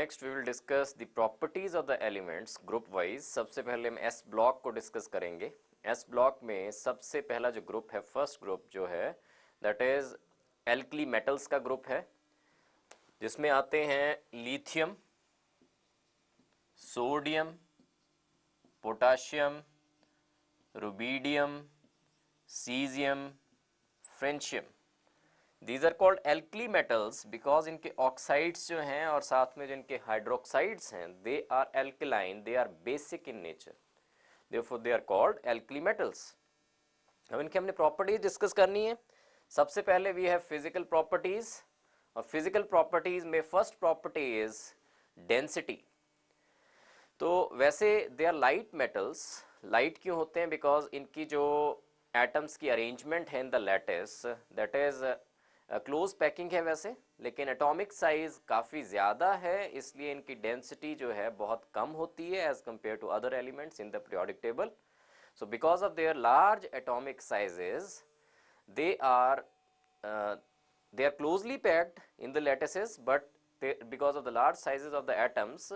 Next we will discuss the properties of the elements group wise. सबसे पहले हम S block को discuss करेंगे। एस ब्लॉक में सबसे पहला जो ग्रुप है, फर्स्ट ग्रुप जो है दैट इज एल्कली मेटल्स का ग्रुप है, जिसमें आते हैं lithium, sodium, potassium, rubidium, caesium, francium. These are called alkali metals because इनके ऑक्साइड्स जो हैं और साथ में जो इनके हाइड्रोक्साइड्स हैं they are alkaline, they are basic in nature, therefore they are called alkali metals. अब इनके हमने प्रॉपर्टीज डिस्कस करनी है। सबसे पहले वी हैव फिजिकल प्रॉपर्टीज, और फिजिकल प्रॉपर्टीज में फर्स्ट प्रॉपर्टी इज डेंसिटी। तो वैसे they are light metals. Light क्यों होते हैं? बिकॉज इनकी जो एटम्स की अरेंजमेंट है in the lattice that is close packing है वैसे, लेकिन एटॉमिक साइज काफ़ी ज़्यादा है, इसलिए इनकी डेंसिटी जो है बहुत कम होती है as compare to other elements in the periodic table. So because of their large atomic sizes, they are closely packed in the lattices, but because of the large sizes of the atoms,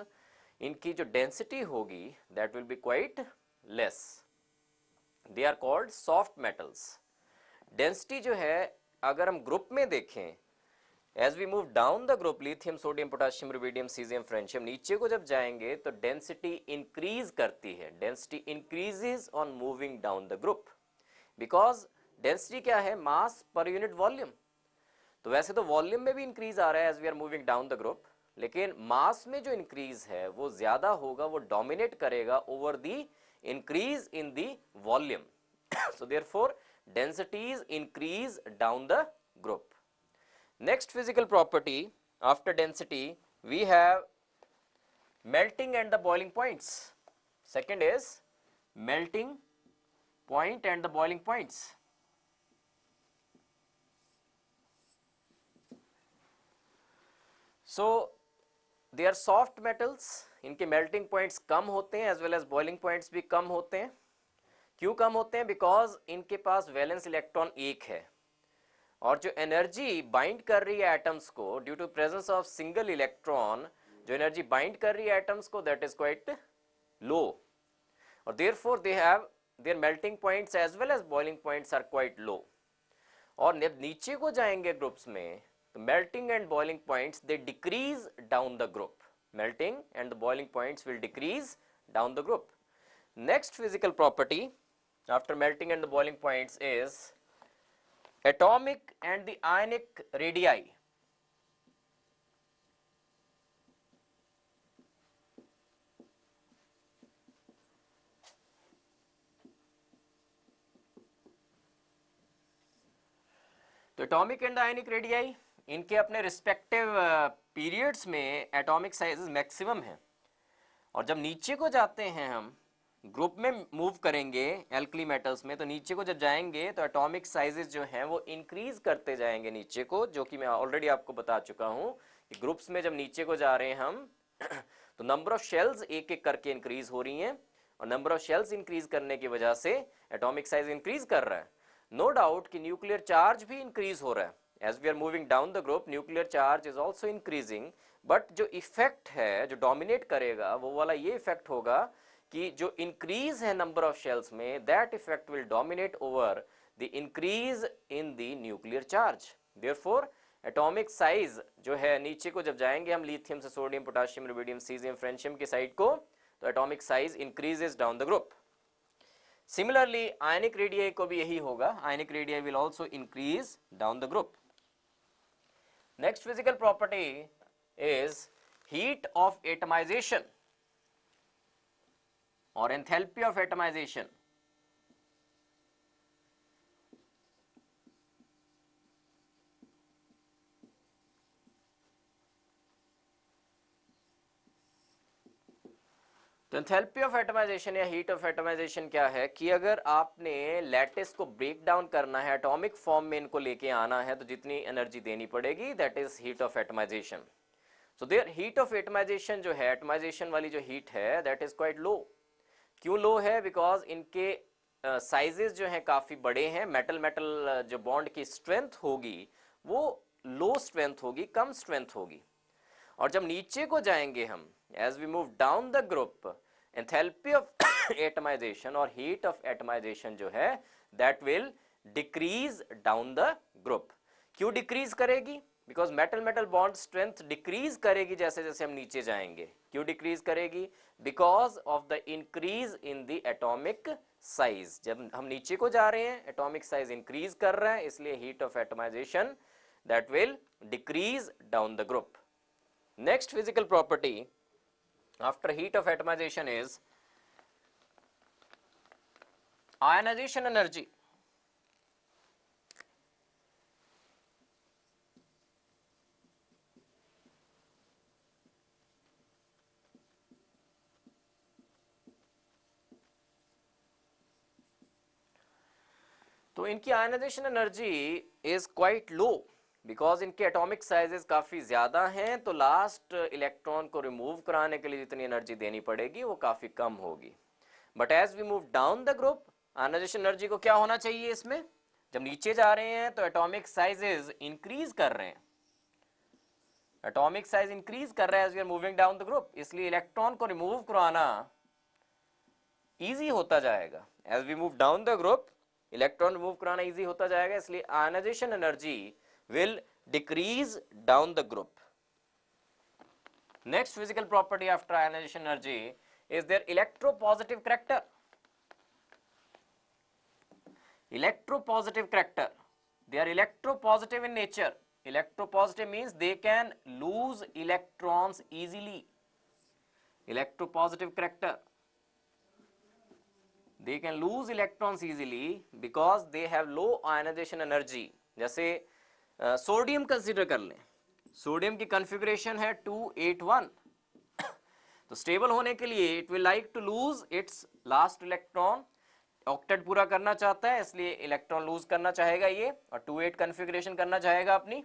इनकी जो density होगी that will be quite less. They are called soft metals. Density जो है अगर हम group में देखें, as we move down the group lithium, sodium, potassium, rubidium, caesium, francium, नीचे को जब जाएंगे तो डेंसिटी इंक्रीज करती है। Density increases on moving down the group, because density क्या है? मास पर यूनिट वॉल्यूम। तो वैसे तो वॉल्यूम में भी इंक्रीज आ रहा है as we are moving down the group, लेकिन मास में जो इंक्रीज है वो ज्यादा होगा, वो डोमिनेट करेगा over the increase in the volume. So therefore densities increase down the group. Next physical property after density we have melting and the boiling points. Second is melting point and the boiling points. So they are soft metals, इनके melting points कम होते हैं as well as boiling points भी कम होते हैं। क्यों कम होते हैं? Because इनके पास वैलेंस इलेक्ट्रॉन एक है, और जो एनर्जी बाइंड कर रही है एटम्स को due to presence of single electron, जो एनर्जी बाइंड कर रही है एटम्स को दैट इज क्वाइट लो, और therefore they have their melting points as well as boiling points are quite low. और जब नीचे को जाएंगे ग्रुप्स में तो melting and boiling points they decrease down the group. Melting and the boiling points will decrease down the group. Next physical property after melting and the boiling points is atomic and the ionic radii. तो atomic and ionic radii इनके अपने respective periods में atomic sizes maximum है, और जब नीचे को जाते हैं हम ग्रुप में मूव करेंगे एल्कली मेटल्स में, तो नीचे को जब जाएंगे तो एटॉमिक साइजेस जो हैं वो इंक्रीज करते जाएंगे नीचे को, जो कि मैं ऑलरेडी आपको बता चुका हूं कि ग्रुप्स में जब नीचे को जा रहे हैं हम तो नंबर ऑफ शेल्स एक एक करके इंक्रीज हो रही हैं, और नंबर ऑफ शेल्स इंक्रीज करने की वजह से एटॉमिक साइज इंक्रीज कर रहा है। नो डाउट कि न्यूक्लियर चार्ज भी इंक्रीज हो रहा है as we are moving down the group, nuclear charge is also increasing, but जो इफेक्ट है जो डोमिनेट करेगा वो वाला ये इफेक्ट होगा कि जो इंक्रीज है नंबर ऑफ शेल्स में that effect will dominate over the increase in the nuclear charge. Therefore atomic size जो है नीचे को जब जाएंगे हम लिथियम से sodium, potassium, rubidium, caesium, francium की साइड को, तो atomic size increases down the group. Similarly ionic radii को भी यही होगा, ionic radii will also increase down the group. Next physical property is heat of atomisation और enthalpy of atomisation. तो enthalpy of atomisation या heat of atomisation क्या है कि अगर आपने लैटिस को ब्रेक डाउन करना है, एटॉमिक फॉर्म में इनको लेके आना है, तो जितनी एनर्जी देनी पड़ेगी that is heat of atomisation. So their heat of atomisation जो है, एटमाइजेशन वाली जो हीट है दैट इज क्वाइट लो। क्यों लो है? बिकॉज इनके साइजेस जो हैं काफ़ी बड़े हैं, मेटल मेटल जो बॉन्ड की स्ट्रेंथ होगी वो लो स्ट्रेंथ होगी, कम स्ट्रेंथ होगी, और जब नीचे को जाएंगे हम, as we move down the group, enthalpy of atomisation और हीट ऑफ एटमाइजेशन जो है that will decrease down the group. क्यों डिक्रीज करेगी? Because metal metal bond strength decrease करेगी जैसे जैसे हम नीचे जाएंगे। क्यों डिक्रीज करेगी? Because of the increase in the atomic size. जब हम नीचे को जा रहे हैं एटॉमिक साइज इंक्रीज कर रहा है, इसलिए heat of atomisation that will decrease down the group. Next physical property after heat of atomisation is ionization energy. तो इनकी ionization energy is quite low because इनके एटॉमिक साइजेस काफी ज्यादा हैं, तो लास्ट इलेक्ट्रॉन को रिमूव कराने के लिए जितनी एनर्जी देनी पड़ेगी वो काफी कम होगी। But as we move down the group, ionization energy को क्या होना चाहिए इसमें? जब नीचे जा रहे हैं तो एटॉमिक साइजेस इंक्रीज कर रहे हैं, एटॉमिक साइज इंक्रीज कर रहा है as we are moving down the group, इसलिए इलेक्ट्रॉन को रिमूव कराना इजी होता जाएगा। As we move down the group electron remove कराना इजी होता जाएगा, इसलिए ionisation energy will decrease down the group. Next physical property after ionisation energy is their electropositive character. Electropositive character, they are electropositive in nature. Electropositive means they can lose electrons easily. Electropositive character, they can lose electrons easily because they have low ionization energy. जैसे sodium consider कर लें, sodium की configuration है 281, तो stable होने के लिए it will like to lose its last electron, octet पूरा करना चाहता है इसलिए इलेक्ट्रॉन लूज करना चाहेगा ये, और 28 कॉन्फ़िगरेशन करना चाहेगा अपनी।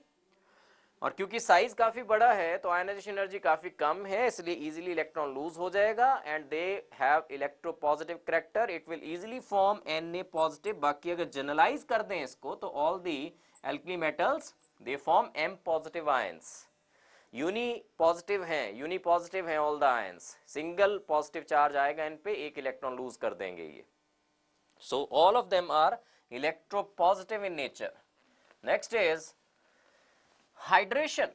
और क्योंकि साइज काफी बड़ा है तो आयनाइजेशन एनर्जी काफी कम है, इसलिए इजीली इलेक्ट्रॉन लूज हो जाएगा and they have electropositive character, it will easily form Na positive. बाकी अगर जनरलाइज कर दें इसको तो all the alkali metals they form M positive ions. Uni positive हैं all the ions, single positive charge आएगा इन पे, एक इलेक्ट्रॉन लूज कर देंगे ये। So all of them are electropositive in nature. Next is hydration.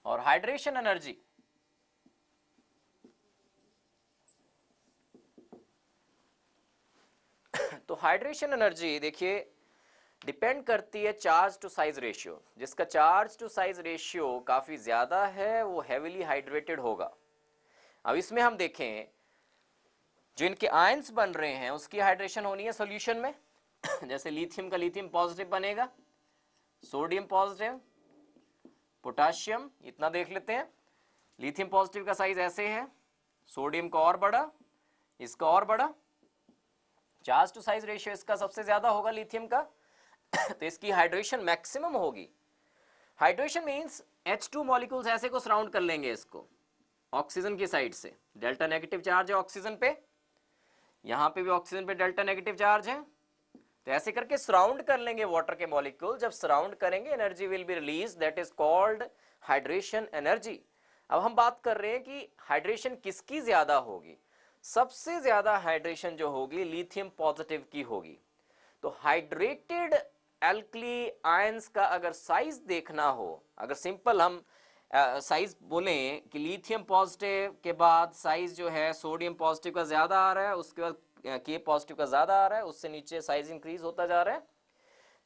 और हाइड्रेशन एनर्जी, तो हाइड्रेशन एनर्जी देखिए डिपेंड करती है चार्ज टू साइज रेशियो। जिसका चार्ज टू साइज रेशियो काफी ज्यादा है वो हेवीली हाइड्रेटेड होगा। अब इसमें हम देखें जो इनके आयंस बन रहे हैं उसकी हाइड्रेशन होनी है सॉल्यूशन में जैसे लिथियम का लिथियम पॉजिटिव बनेगा, सोडियम पॉजिटिव, पोटाशियम, इतना देख लेते हैं। लिथियम पॉजिटिव का साइज ऐसे है, सोडियम का और बड़ा, इसका और बड़ा, चार्ज टू साइज रेशियो इसका सबसे ज्यादा होगा लिथियम का तो इसकी हाइड्रेशन मैक्सिमम होगी। हाइड्रेशन मींस H2 मॉलिक्यूल्स ऐसे को सराउंड कर लेंगे इसको ऑक्सीजन की साइड से, डेल्टा नेगेटिव चार्ज है ऑक्सीजन पे, यहां पे भी ऑक्सीजन पे डेल्टा नेगेटिव चार्ज है, तो ऐसे करके सराउंड कर लेंगे वाटर के मॉलिक्यूल। जब सराउंड करेंगे energy will be release, that is called hydration energy. अब हम बात कर रहे हैं कि हाइड्रेशन किसकी ज्यादा होगी। सबसे ज्यादा हाइड्रेशन जो होगी लिथियम पॉजिटिव की होगी। तो हाइड्रेटेड एल्कली आयंस का अगर साइज देखना हो, अगर सिंपल हम साइज बोलें कि लिथियम पॉजिटिव के बाद साइज जो है सोडियम पॉजिटिव का ज्यादा आ रहा है, उसके बाद के पॉजिटिव का ज्यादा आ रहा है, उससे नीचे साइज इंक्रीज होता जा रहा है।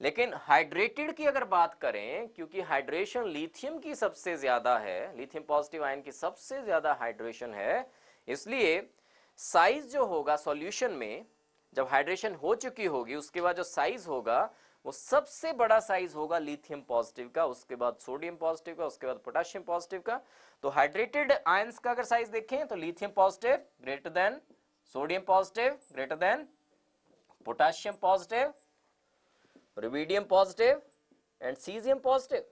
लेकिन हाइड्रेटेड की अगर बात करें, क्योंकि हाइड्रेशन लिथियम की सबसे ज्यादा है, लिथियम पॉजिटिव आयन की सबसे ज्यादा हाइड्रेशन है, इसलिए साइज जो होगा सॉल्यूशन में जब हाइड्रेशन हो चुकी होगी उसके बाद जो साइज होगा वो सबसे बड़ा साइज होगा लिथियम पॉजिटिव का, उसके बाद सोडियम पॉजिटिव का, उसके बाद पोटेशियम पॉजिटिव का। तो हाइड्रेटेड आयंस का अगर साइज देखें तो lithium positive greater than sodium positive, greater than potassium positive, rubidium positive and caesium positive,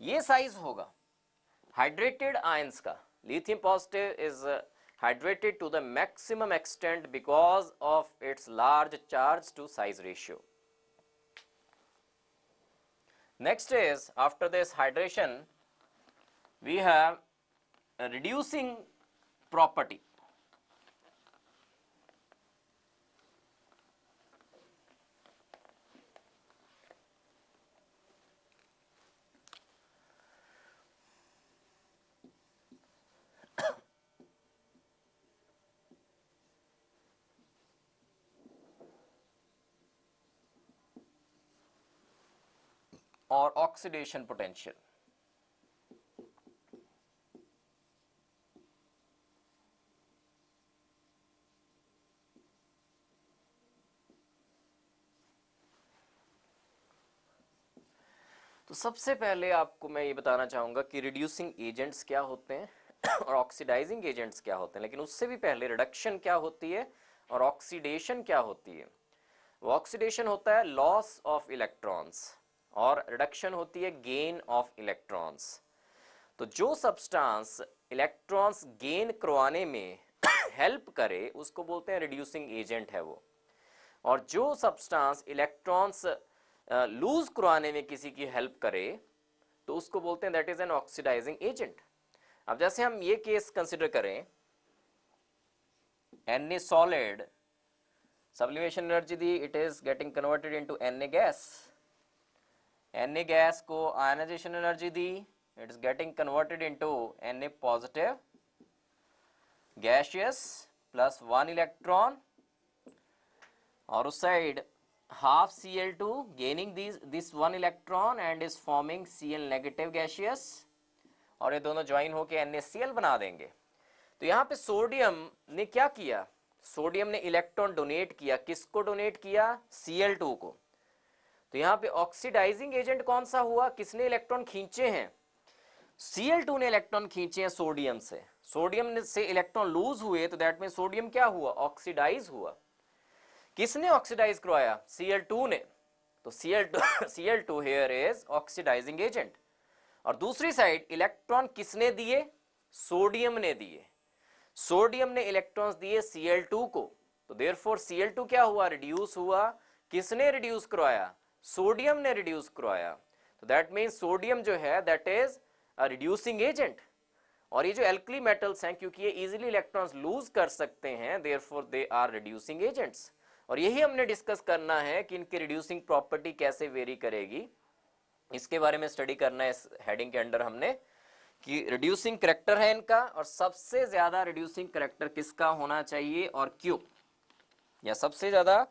ये साइज होगा हाइड्रेटेड आयंस का। Lithium positive is hydrated to the maximum extent because of its large charge to size ratio. Next is, after this hydration, we have a reducing property. Or oxidation potential. तो सबसे पहले आपको मैं ये बताना चाहूँगा कि रिड्यूसिंग एजेंट्स क्या होते हैं और ऑक्सीडाइजिंग एजेंट्स क्या होते हैं, लेकिन उससे भी पहले रिडक्शन क्या होती है और ऑक्सीडेशन क्या होती है। वो ऑक्सीडेशन होता है लॉस ऑफ इलेक्ट्रॉन्स और रिडक्शन होती है गेन ऑफ इलेक्ट्रॉन्स। तो जो सब्सटेंस इलेक्ट्रॉन्स गेन करवाने में हेल्प करे उसको बोलते हैं रिड्यूसिंग एजेंट है वो, और जो सब्सटेंस इलेक्ट्रॉन्स लूज करवाने में किसी की हेल्प करे तो उसको बोलते हैं that is an oxidizing agent. अब जैसे हम ये केस कंसिडर करें, Na सॉलिड, सब्लिमेशन एनर्जी दी, it is getting converted into Na gas. Na gas को आयनाइजेशन एनर्जी दी, it is getting converted into Na positive gaseous plus 1 electron, और उस side half Cl2 gaining this 1 electron and is forming Cl negative gaseous, और ये दोनों join होके NaCl बना देंगे। तो यहाँ पे सोडियम ने क्या किया, सोडियम ने इलेक्ट्रॉन डोनेट किया, किसको डोनेट किया, Cl2 को। तो यहाँ पे ऑक्सीडाइजिंग एजेंट कौन सा हुआ, किसने इलेक्ट्रॉन खींचे हैं, Cl2 ने इलेक्ट्रॉन खींचे हैं सोडियम से। सोडियम से इलेक्ट्रॉन लूज हुए तो दैट मीन सोडियम क्या हुआ, ऑक्सीडाइज हुआ। किसने ऑक्सीडाइज करवाया, Cl2 ने। तो Cl2 here is oxidising agent. और दूसरी साइड इलेक्ट्रॉन किसने दिए, सोडियम ने दिए। सोडियम ने इलेक्ट्रॉन्स दिए Cl2 को, तो देयरफॉर Cl2 क्या हुआ, रिड्यूस हुआ। किसने रिड्यूस करवाया, सोडियम ने रिड्यूस करवाया। तो दैट मीन्स सोडियम जो है that is a reducing agent. और ये जो एल्कली मेटल्स हैं, क्योंकि ये इजीली इलेक्ट्रॉन्स लूज कर सकते हैं, therefore they are reducing agents. और यही हमने डिस्कस करना है कि इनकी रिड्यूसिंग प्रॉपर्टी कैसे वेरी करेगी, इसके बारे में स्टडी करना है इस हेडिंग के अंडर हमने, कि रिड्यूसिंग करैक्टर है इनका, और सबसे ज्यादा रिड्यूसिंग करैक्टर किसका होना चाहिए और क्यों, या सबसे ज्यादा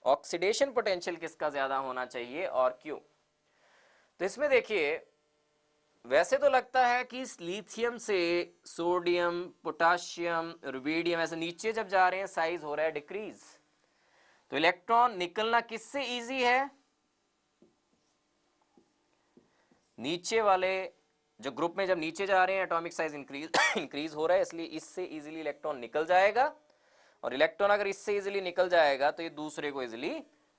ऑक्सीडेशन पोटेंशियल किसका ज्यादा होना चाहिए और क्यों। तो इसमें देखिए, वैसे तो लगता है कि इस लिथियम से सोडियम, पोटाशियम, रुबिडियम ऐसे नीचे जब जा रहे हैं साइज हो रहा है डिक्रीज। तो इलेक्ट्रॉन निकलना किससे इजी है, नीचे वाले जो ग्रुप में जब नीचे जा रहे हैं एटॉमिक साइज इंक्रीज हो रहा है, इसलिए इससे इजीली इलेक्ट्रॉन निकल जाएगा। और इलेक्ट्रॉन अगर इससे इजीली निकल जाएगा तो ये दूसरे को इजीली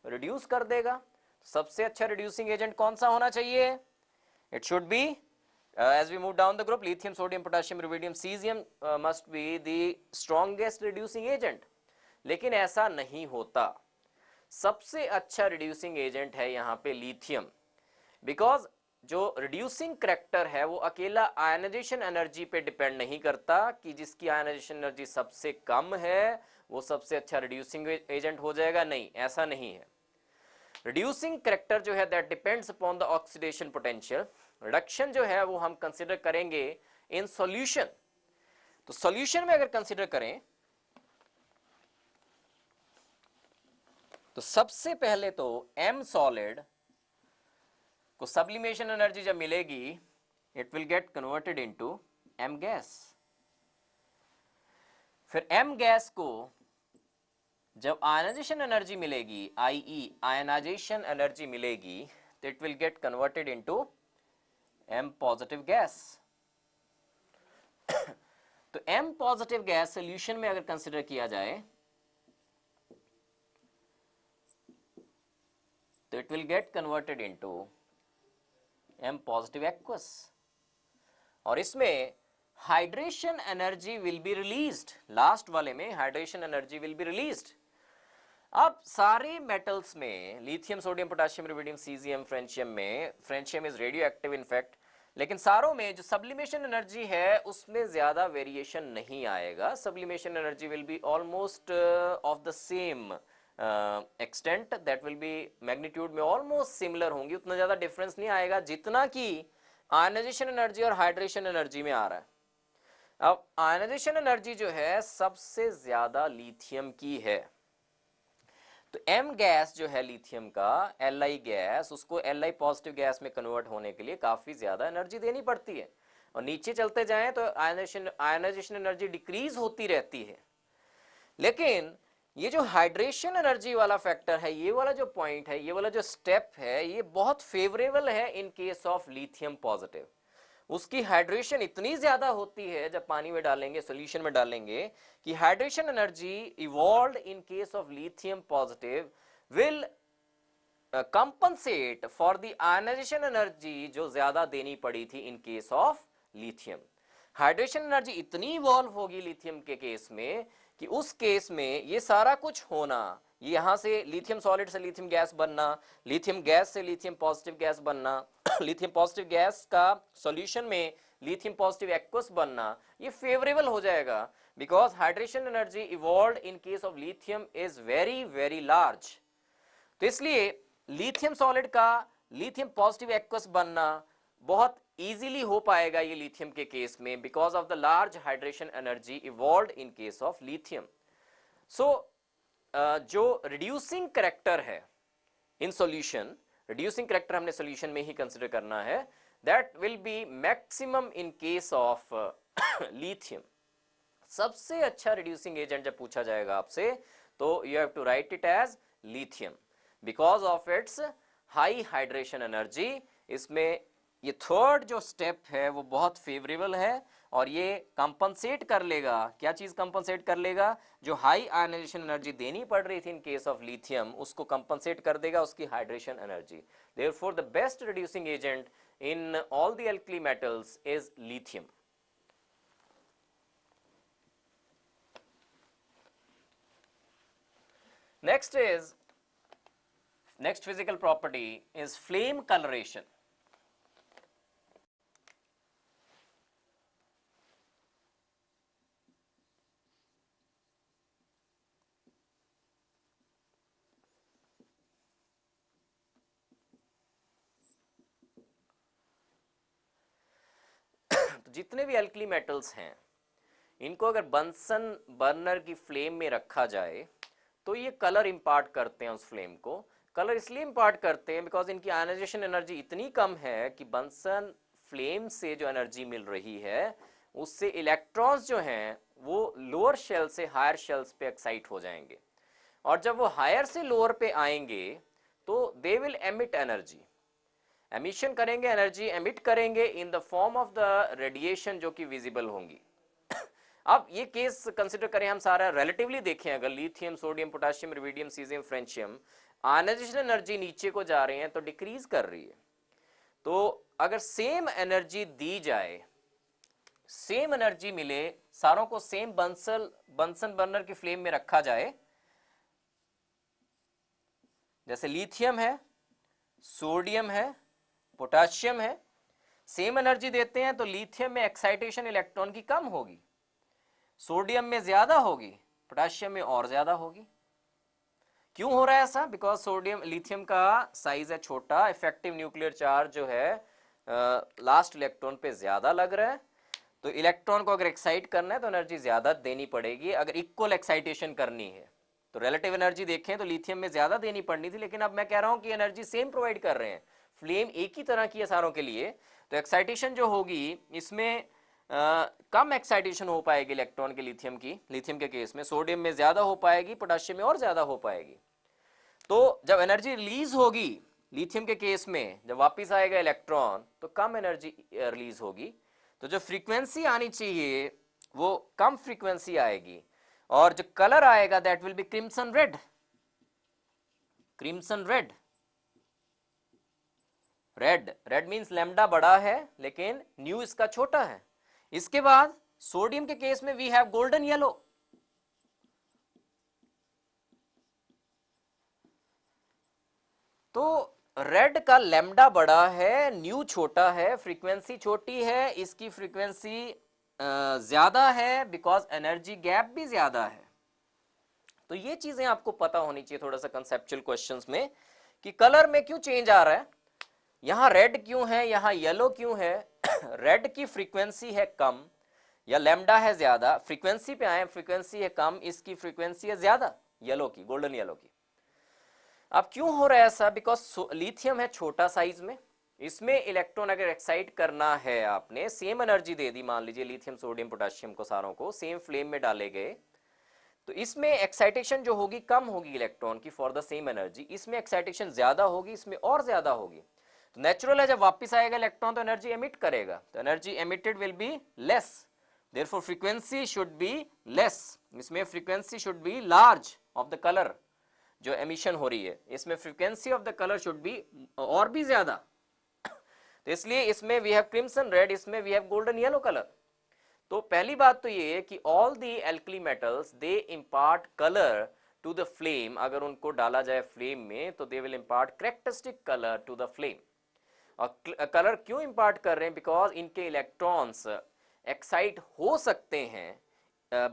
रिड्यूस कर देगा। सबसे अच्छा रिड्यूसिंग एजेंट कौन सा होना चाहिए, it should be as we move down the group, lithium, sodium, potassium, rubidium, cesium must be the strongest reducing agent। लेकिन ऐसा नहीं होता। सबसे अच्छा रिड्यूसिंग एजेंट है यहाँ पे लिथियम, बिकॉज जो रिड्यूसिंग करैक्टर है वो अकेला आयनाइजेशन एनर्जी पे डिपेंड नहीं करता कि जिसकी आयनाइजेशन एनर्जी सबसे कम है वो सबसे अच्छा रिड्यूसिंग एजेंट हो जाएगा, नहीं, ऐसा नहीं है। रिड्यूसिंग करैक्टर जो है that depends upon the oxidation potential. Reduction जो है वो हम कंसिडर करेंगे इन सॉल्यूशन। तो सॉल्यूशन में अगर कंसिडर करें तो सबसे पहले तो M सॉलिड को सब्लिमेशन एनर्जी जब मिलेगी it will get converted into M gas. फिर M गैस को जब आयनाइजेशन एनर्जी मिलेगी, IE आयनाइजेशन एनर्जी मिलेगी, तो it will get converted into M positive gas. तो M पॉजिटिव गैस सोल्यूशन में अगर कंसिडर किया जाए तो it will get converted into M positive aqueous. और इसमें hydration energy will be released, last वाले में hydration energy will B released. अब सारे मेटल्स में lithium, sodium, potassium, rubidium, caesium, francium में, francium is radioactive in fact, लेकिन सारों में जो सब्लिमेशन एनर्जी है उसमें ज्यादा वेरिएशन नहीं आएगा। Sublimation energy will be almost of the same extent, that will B magnitude में ऑलमोस्ट सिमिलर होंगी, उतना ज्यादा डिफरेंस नहीं आएगा जितना कि आयनाइजेशन एनर्जी और हाइड्रेशन एनर्जी में आ रहा है। अब आयनाइजेशन एनर्जी जो है सबसे ज्यादा लिथियम की है, तो एम गैस जो है लिथियम का, Li गैस, उसको Li पॉजिटिव गैस में कन्वर्ट होने के लिए काफी ज्यादा एनर्जी देनी पड़ती है, और नीचे चलते जाएं तो आयनाइजेशन एनर्जी डिक्रीज होती रहती है। लेकिन ये जो हाइड्रेशन एनर्जी वाला फैक्टर है, ये वाला जो पॉइंट है, ये वाला जो स्टेप है, ये बहुत फेवरेबल है इन केस ऑफ लिथियम पॉजिटिव। उसकी हाइड्रेशन इतनी ज्यादा होती है जब पानी में डालेंगे, सॉल्यूशन में डालेंगे, कि hydration energy evolved in case of lithium positive will compensate for the ionization energy जो ज्यादा देनी पड़ी थी in case of lithium. Hydration energy इतनी इवॉल्व होगी लिथियम के केस में कि उस केस में ये सारा कुछ होना, यहां से लिथियम सॉलिड से लिथियम गैस बनना, लिथियम गैस से लिथियम पॉजिटिव गैस बनना, लिथियम पॉजिटिव गैस का सॉल्यूशन में लिथियम पॉजिटिव एक्वस बनना, ये फेवरेबल हो जाएगा, because hydration energy evolved in case of lithium is very very large. तो इसलिए लिथियम सॉलिड का लिथियम पॉजिटिव एक्वस बनना बहुत इजीली हो पाएगा ये लिथियम के केस में, because of the large hydration energy evolved in case of lithium. So जो रिड्यूसिंग करेक्टर है इन सॉल्यूशन, रिड्यूसिंग करेक्टर हमने सॉल्यूशन में ही कंसिडर करना है, that will be maximum in case of lithium. सबसे अच्छा रिड्यूसिंग एजेंट जब पूछा जाएगा आपसे, तो you have to write it as lithium because of its high hydration energy. इसमें ये थर्ड जो स्टेप है वो बहुत फेवरेबल है, और ये कंपनसेट कर लेगा, क्या चीज कंपनसेट कर लेगा, जो हाई आयनाइजेशन एनर्जी देनी पड़ रही थी इन केस ऑफ लिथियम, उसको कंपनसेट कर देगा उसकी hydration energy. Therefore the best reducing agent in all the alkali metals is lithium. next physical property is flame coloration. तो जितने भी अल्कली मेटल्स हैं, इनको अगर बंसन बर्नर की फ्लेम में रखा जाए तो ये कलर इंपार्ट करते हैं उस फ्लेम को। कलर इसलिए इंपार्ट करते हैं बिकॉज इनकी आयनाइजेशन एनर्जी इतनी कम है कि बंसन फ्लेम से जो एनर्जी मिल रही है उससे इलेक्ट्रॉन्स जो हैं वो लोअर शेल से हायर शेल्स पे एक्साइट हो जाएंगे, और जब वो हायर से लोअर पे आएंगे तो they will emit energy, emission करेंगे, एनर्जी एमिट करेंगे in the form of the radiation जो कि विजिबल होंगी। अब ये केस कंसिडर करें हम, सारा रिलेटिवली देखें, अगर lithium, sodium, potassium, rubidium, caesium, francium ionisation energy नीचे को जा रहे हैं तो डिक्रीज कर रही है। तो अगर सेम एनर्जी दी जाए, सेम एनर्जी मिले, सारों को सेम बंसन बर्नर की फ्लेम में रखा जाए, जैसे लिथियम है, सोडियम है, पोटेशियम है, सेम एनर्जी देते हैं तो लिथियम में एक्साइटेशन इलेक्ट्रॉन की कम होगी, सोडियम में ज्यादा होगी, पोटेशियम में और ज्यादा होगी। क्यों हो रहा है ऐसा? बिकॉज सोडियम, लिथियम का साइज है छोटा, इफेक्टिव न्यूक्लियर चार्ज जो है लास्ट इलेक्ट्रॉन पे ज्यादा लग रहा है, तो इलेक्ट्रॉन को अगर एक्साइट करना है तो एनर्जी ज्यादा देनी पड़ेगी। अगर इक्वल एक्साइटेशन करनी है तो रिलेटिव एनर्जी देखें तो लिथियम में ज्यादा देनी पड़नी थी, लेकिन अब मैं कह रहा हूं कि एनर्जी सेम प्रोवाइड कर रहे हैं, फ्लेम एक ही तरह की है सारों के लिए, तो एक्साइटेशन जो होगी इसमें कम एक्साइटेशन हो पाएगी इलेक्ट्रॉन के लिथियम की, लिथियम के केस में सोडियम में ज्यादा हो पाएगी, पोटेशियम में और ज्यादा हो पाएगी। तो जब एनर्जी रिलीज होगी लिथियम के केस में, जब वापस आएगा इलेक्ट्रॉन तो कम एनर्जी रिलीज होगी, तो जो फ्रीक्वेंसी आनी चाहिए वो कम फ्रीक्वेंसी आएगी, और जो कलर आएगा that will B crimson red. Crimson red, red means lambda बड़ा है लेकिन न्यू इसका छोटा है, इसके बाद सोडियम के केस में वी हैव गोल्डन येलो। तो रेड का लैम्डा बड़ा है, न्यू छोटा है, फ्रीक्वेंसी छोटी है, इसकी फ्रीक्वेंसी ज्यादा है बिकॉज एनर्जी गैप भी ज्यादा है। तो ये चीजें आपको पता होनी चाहिए थोड़ा सा कंसेप्चुअल क्वेश्चंस में कि कलर में क्यों चेंज आ रहा है, यहां रेड क्यों है, यहां येलो क्यों है। रेड की फ्रीक्वेंसी है कम या लैम्डा है ज्यादा, फ्रीक्वेंसी पे आए, फ्रीक्वेंसी है कम, इसकी फ्रीक्वेंसी है ज्यादा येलो की, गोल्डन येलो की। अब क्यों हो रहा है ऐसा, बिकॉज लिथियम है छोटा साइज में, इसमें इलेक्ट्रॉन अगर एक्साइट करना है, आपने सेम एनर्जी दे दी, मान लीजिए लिथियम सोडियम पोटेशियम को सारों को सेम फ्लेम में डाले गए, तो इसमें एक्साइटेशन जो होगी कम होगी इलेक्ट्रॉन की फॉर द सेम एनर्जी, इसमें एक्साइटेशन ज्यादा होगी, इसमें और ज्यादा होगी। तो नेचुरल है जब वापस आएगा इलेक्ट्रॉन तो एनर्जी एमिट करेगा, तो energy emitted will be less, therefore frequency should be less, इसमें frequency should be large of the colour जो एमिशन हो रही है, इसमें frequency of the colour should be और भी ज्यादा। तो इसलिए इसमें वी हैव क्रिम्सन रेड, इसमें we have golden yellow colour. तो पहली बात तो ये है कि all the alkali metals they impart colour to the flame, अगर उनको डाला जाए फ्लेम में तो they will impart characteristic colour to the flame. और कलर क्यों इम्पार्ट कर रहे हैं, बिकॉज इनके इलेक्ट्रॉन्स एक्साइट हो सकते हैं।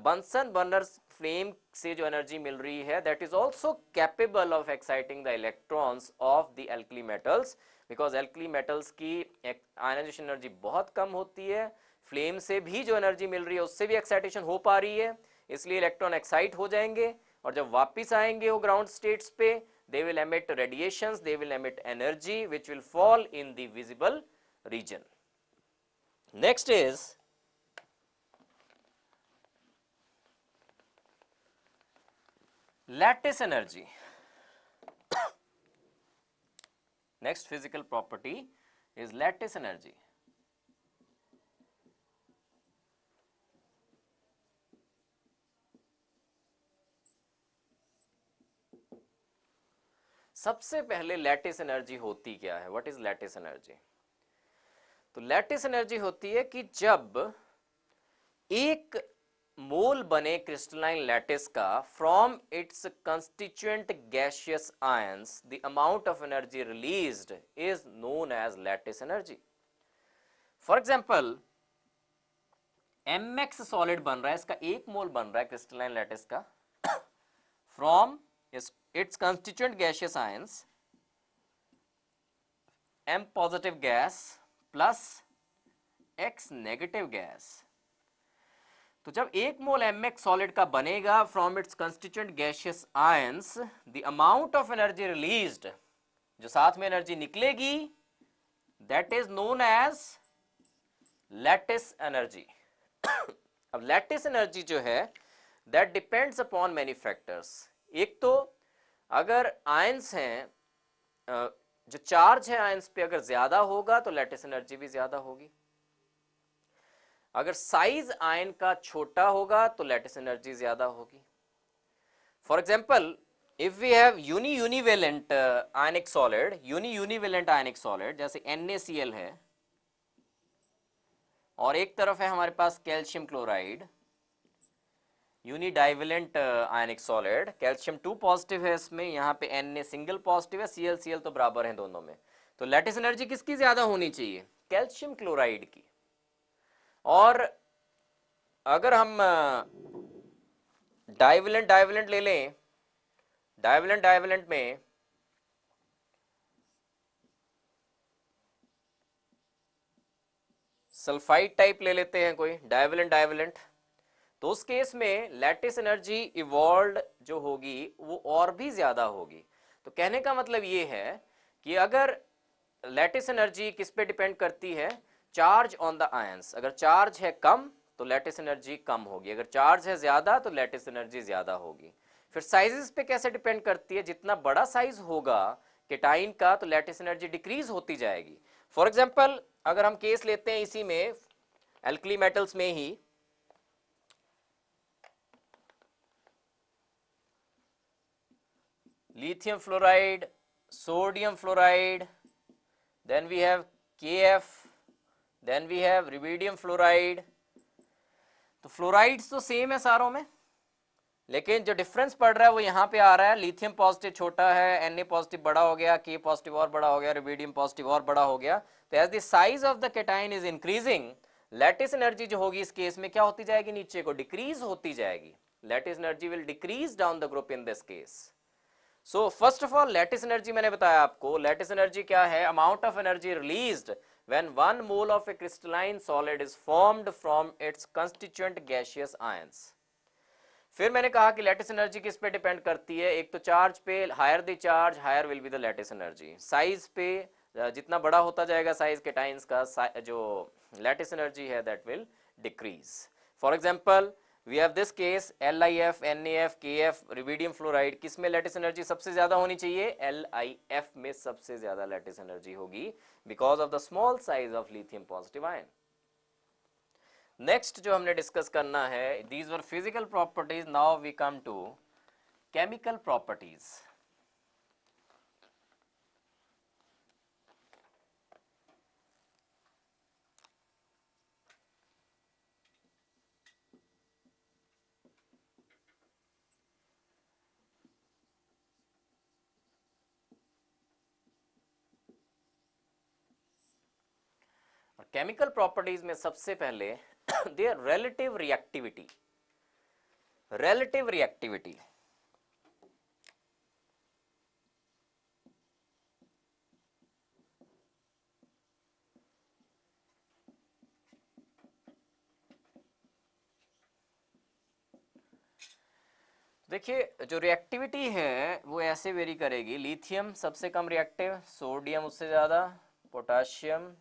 बंसन बर्नर्स फ्लेम से जो एनर्जी मिल रही है that is also capable of exciting the electrons of the alkali metals, because alkali metals की आयनाइजेशन एनर्जी बहुत कम होती है, फ्लेम से भी जो एनर्जी मिल रही है उससे भी एक्साइटेशन हो पा रही है, इसलिए इलेक्ट्रॉन एक्साइट हो जाएंगे और जब वापस आएंगे वो ग्राउंड स्टेट्स पे they will emit radiations, they will emit energy which will fall in the visible region. Next is lattice energy. Next physical property is lattice energy. सबसे पहले लैटिस एनर्जी होती क्या है, व्हाट इज लैटिस एनर्जी। तो lattice energy होती है कि जब एक मोल बने क्रिस्टलाइन लैटिस का from its constituent gaseous ions, the amount of energy released is known as lattice energy. For example mx solid बन रहा है, इसका एक मोल बन रहा है क्रिस्टलाइन लैटिस का from its constituent gaseous ions m positive gas plus x negative gas। तो जब एक मोल mx सॉलिड का बनेगा from its constituent gaseous ions, the amount of energy released, जो साथ में एनर्जी निकलेगी, that is known as lattice energy. अब लैटिस एनर्जी जो है that depends upon many factors. एक तो अगर आयंस हैं, जो चार्ज है आयंस पे अगर ज्यादा होगा तो लैटिस एनर्जी भी ज्यादा होगी, अगर साइज आयन का छोटा होगा तो लैटिस एनर्जी ज्यादा होगी। For example if we have univalent ionic solid, univalent ionic solid जैसे NaCl है और एक तरफ है हमारे पास calcium chloride, unidivalent ionic solid, calcium 2 positive है इसमें, यहाँ पे Na सिंगल पॉजिटिव है, Cl तो बराबर है दोनों में, तो लैटिस एनर्जी किसकी ज्यादा होनी चाहिए, कैल्शियम क्लोराइड की। और अगर हम डाइवेलेंट ले लें, डाइवेलेंट में सल्फाइड टाइप ले लेते हैं कोई डाइवेलेंट, तो उस केस में लैटिस एनर्जी इवॉल्व जो होगी वो और भी ज्यादा होगी। तो कहने का मतलब ये है कि अगर लैटिस एनर्जी किस पे डिपेंड करती है, चार्ज ऑन द आयंस, अगर चार्ज है कम तो लैटिस एनर्जी कम होगी, अगर चार्ज है ज्यादा तो लैटिस एनर्जी ज्यादा होगी। फिर साइजेस पे कैसे डिपेंड करती है, जितना बड़ा साइज होगा केटाइन का तो लैटिस एनर्जी डिक्रीज होती जाएगी। फॉर एग्जाम्पल अगर हम केस लेते हैं इसी में एल्कली मेटल्स में ही, lithium fluoride, sodium fluoride, then we have Kf, then we have rubidium fluoride, तो फ्लोराइड्स तो सेम है सारों में, लेकिन जो डिफरेंस पड़ रहा है वो यहाँ पे आ रहा है, लिथियम पॉजिटिव छोटा है, Na पॉजिटिव बड़ा हो गया, K पॉजिटिव और बड़ा हो गया, रुबिडियम पॉजिटिव और बड़ा हो गया। तो as the size of the cation is increasing, lattice energy जो होगी इस केस में क्या होती जाएगी, नीचे को डिक्रीज होती जाएगी। Lattice energy will decrease down the group in this case. So first of all lattice energy मैंने बताया आपको, लैटिस एनर्जी क्या है, amount of energy released when 1 mole of a crystalline solid is formed from its constituent gaseous ions। फिर मैंने कहा कि lattice energy किस पे डिपेंड करती है, एक तो चार्ज पे, higher the charge higher will be the lattice energy. Size पे, जितना बड़ा होता जाएगा साइज कैटाइंस का, जो लैटिस एनर्जी है that will decrease. For example we have this case LiF, NaF, KF, rubidium fluoride, किस में लैटिस एनर्जी सबसे ज्यादा होनी चाहिए, LiF में सबसे ज्यादा लैटिस एनर्जी होगी because of the small size of lithium positive ion. Next जो हमने डिस्कस करना है, these were physical properties, now we come to chemical properties. Chemical properties में सबसे पहले their relative reactivity. Relative reactivity देखिए, जो रिएक्टिविटी है वो ऐसे वेरी करेगी, लिथियम सबसे कम रिएक्टिव, सोडियम उससे ज्यादा, पोटाशियम,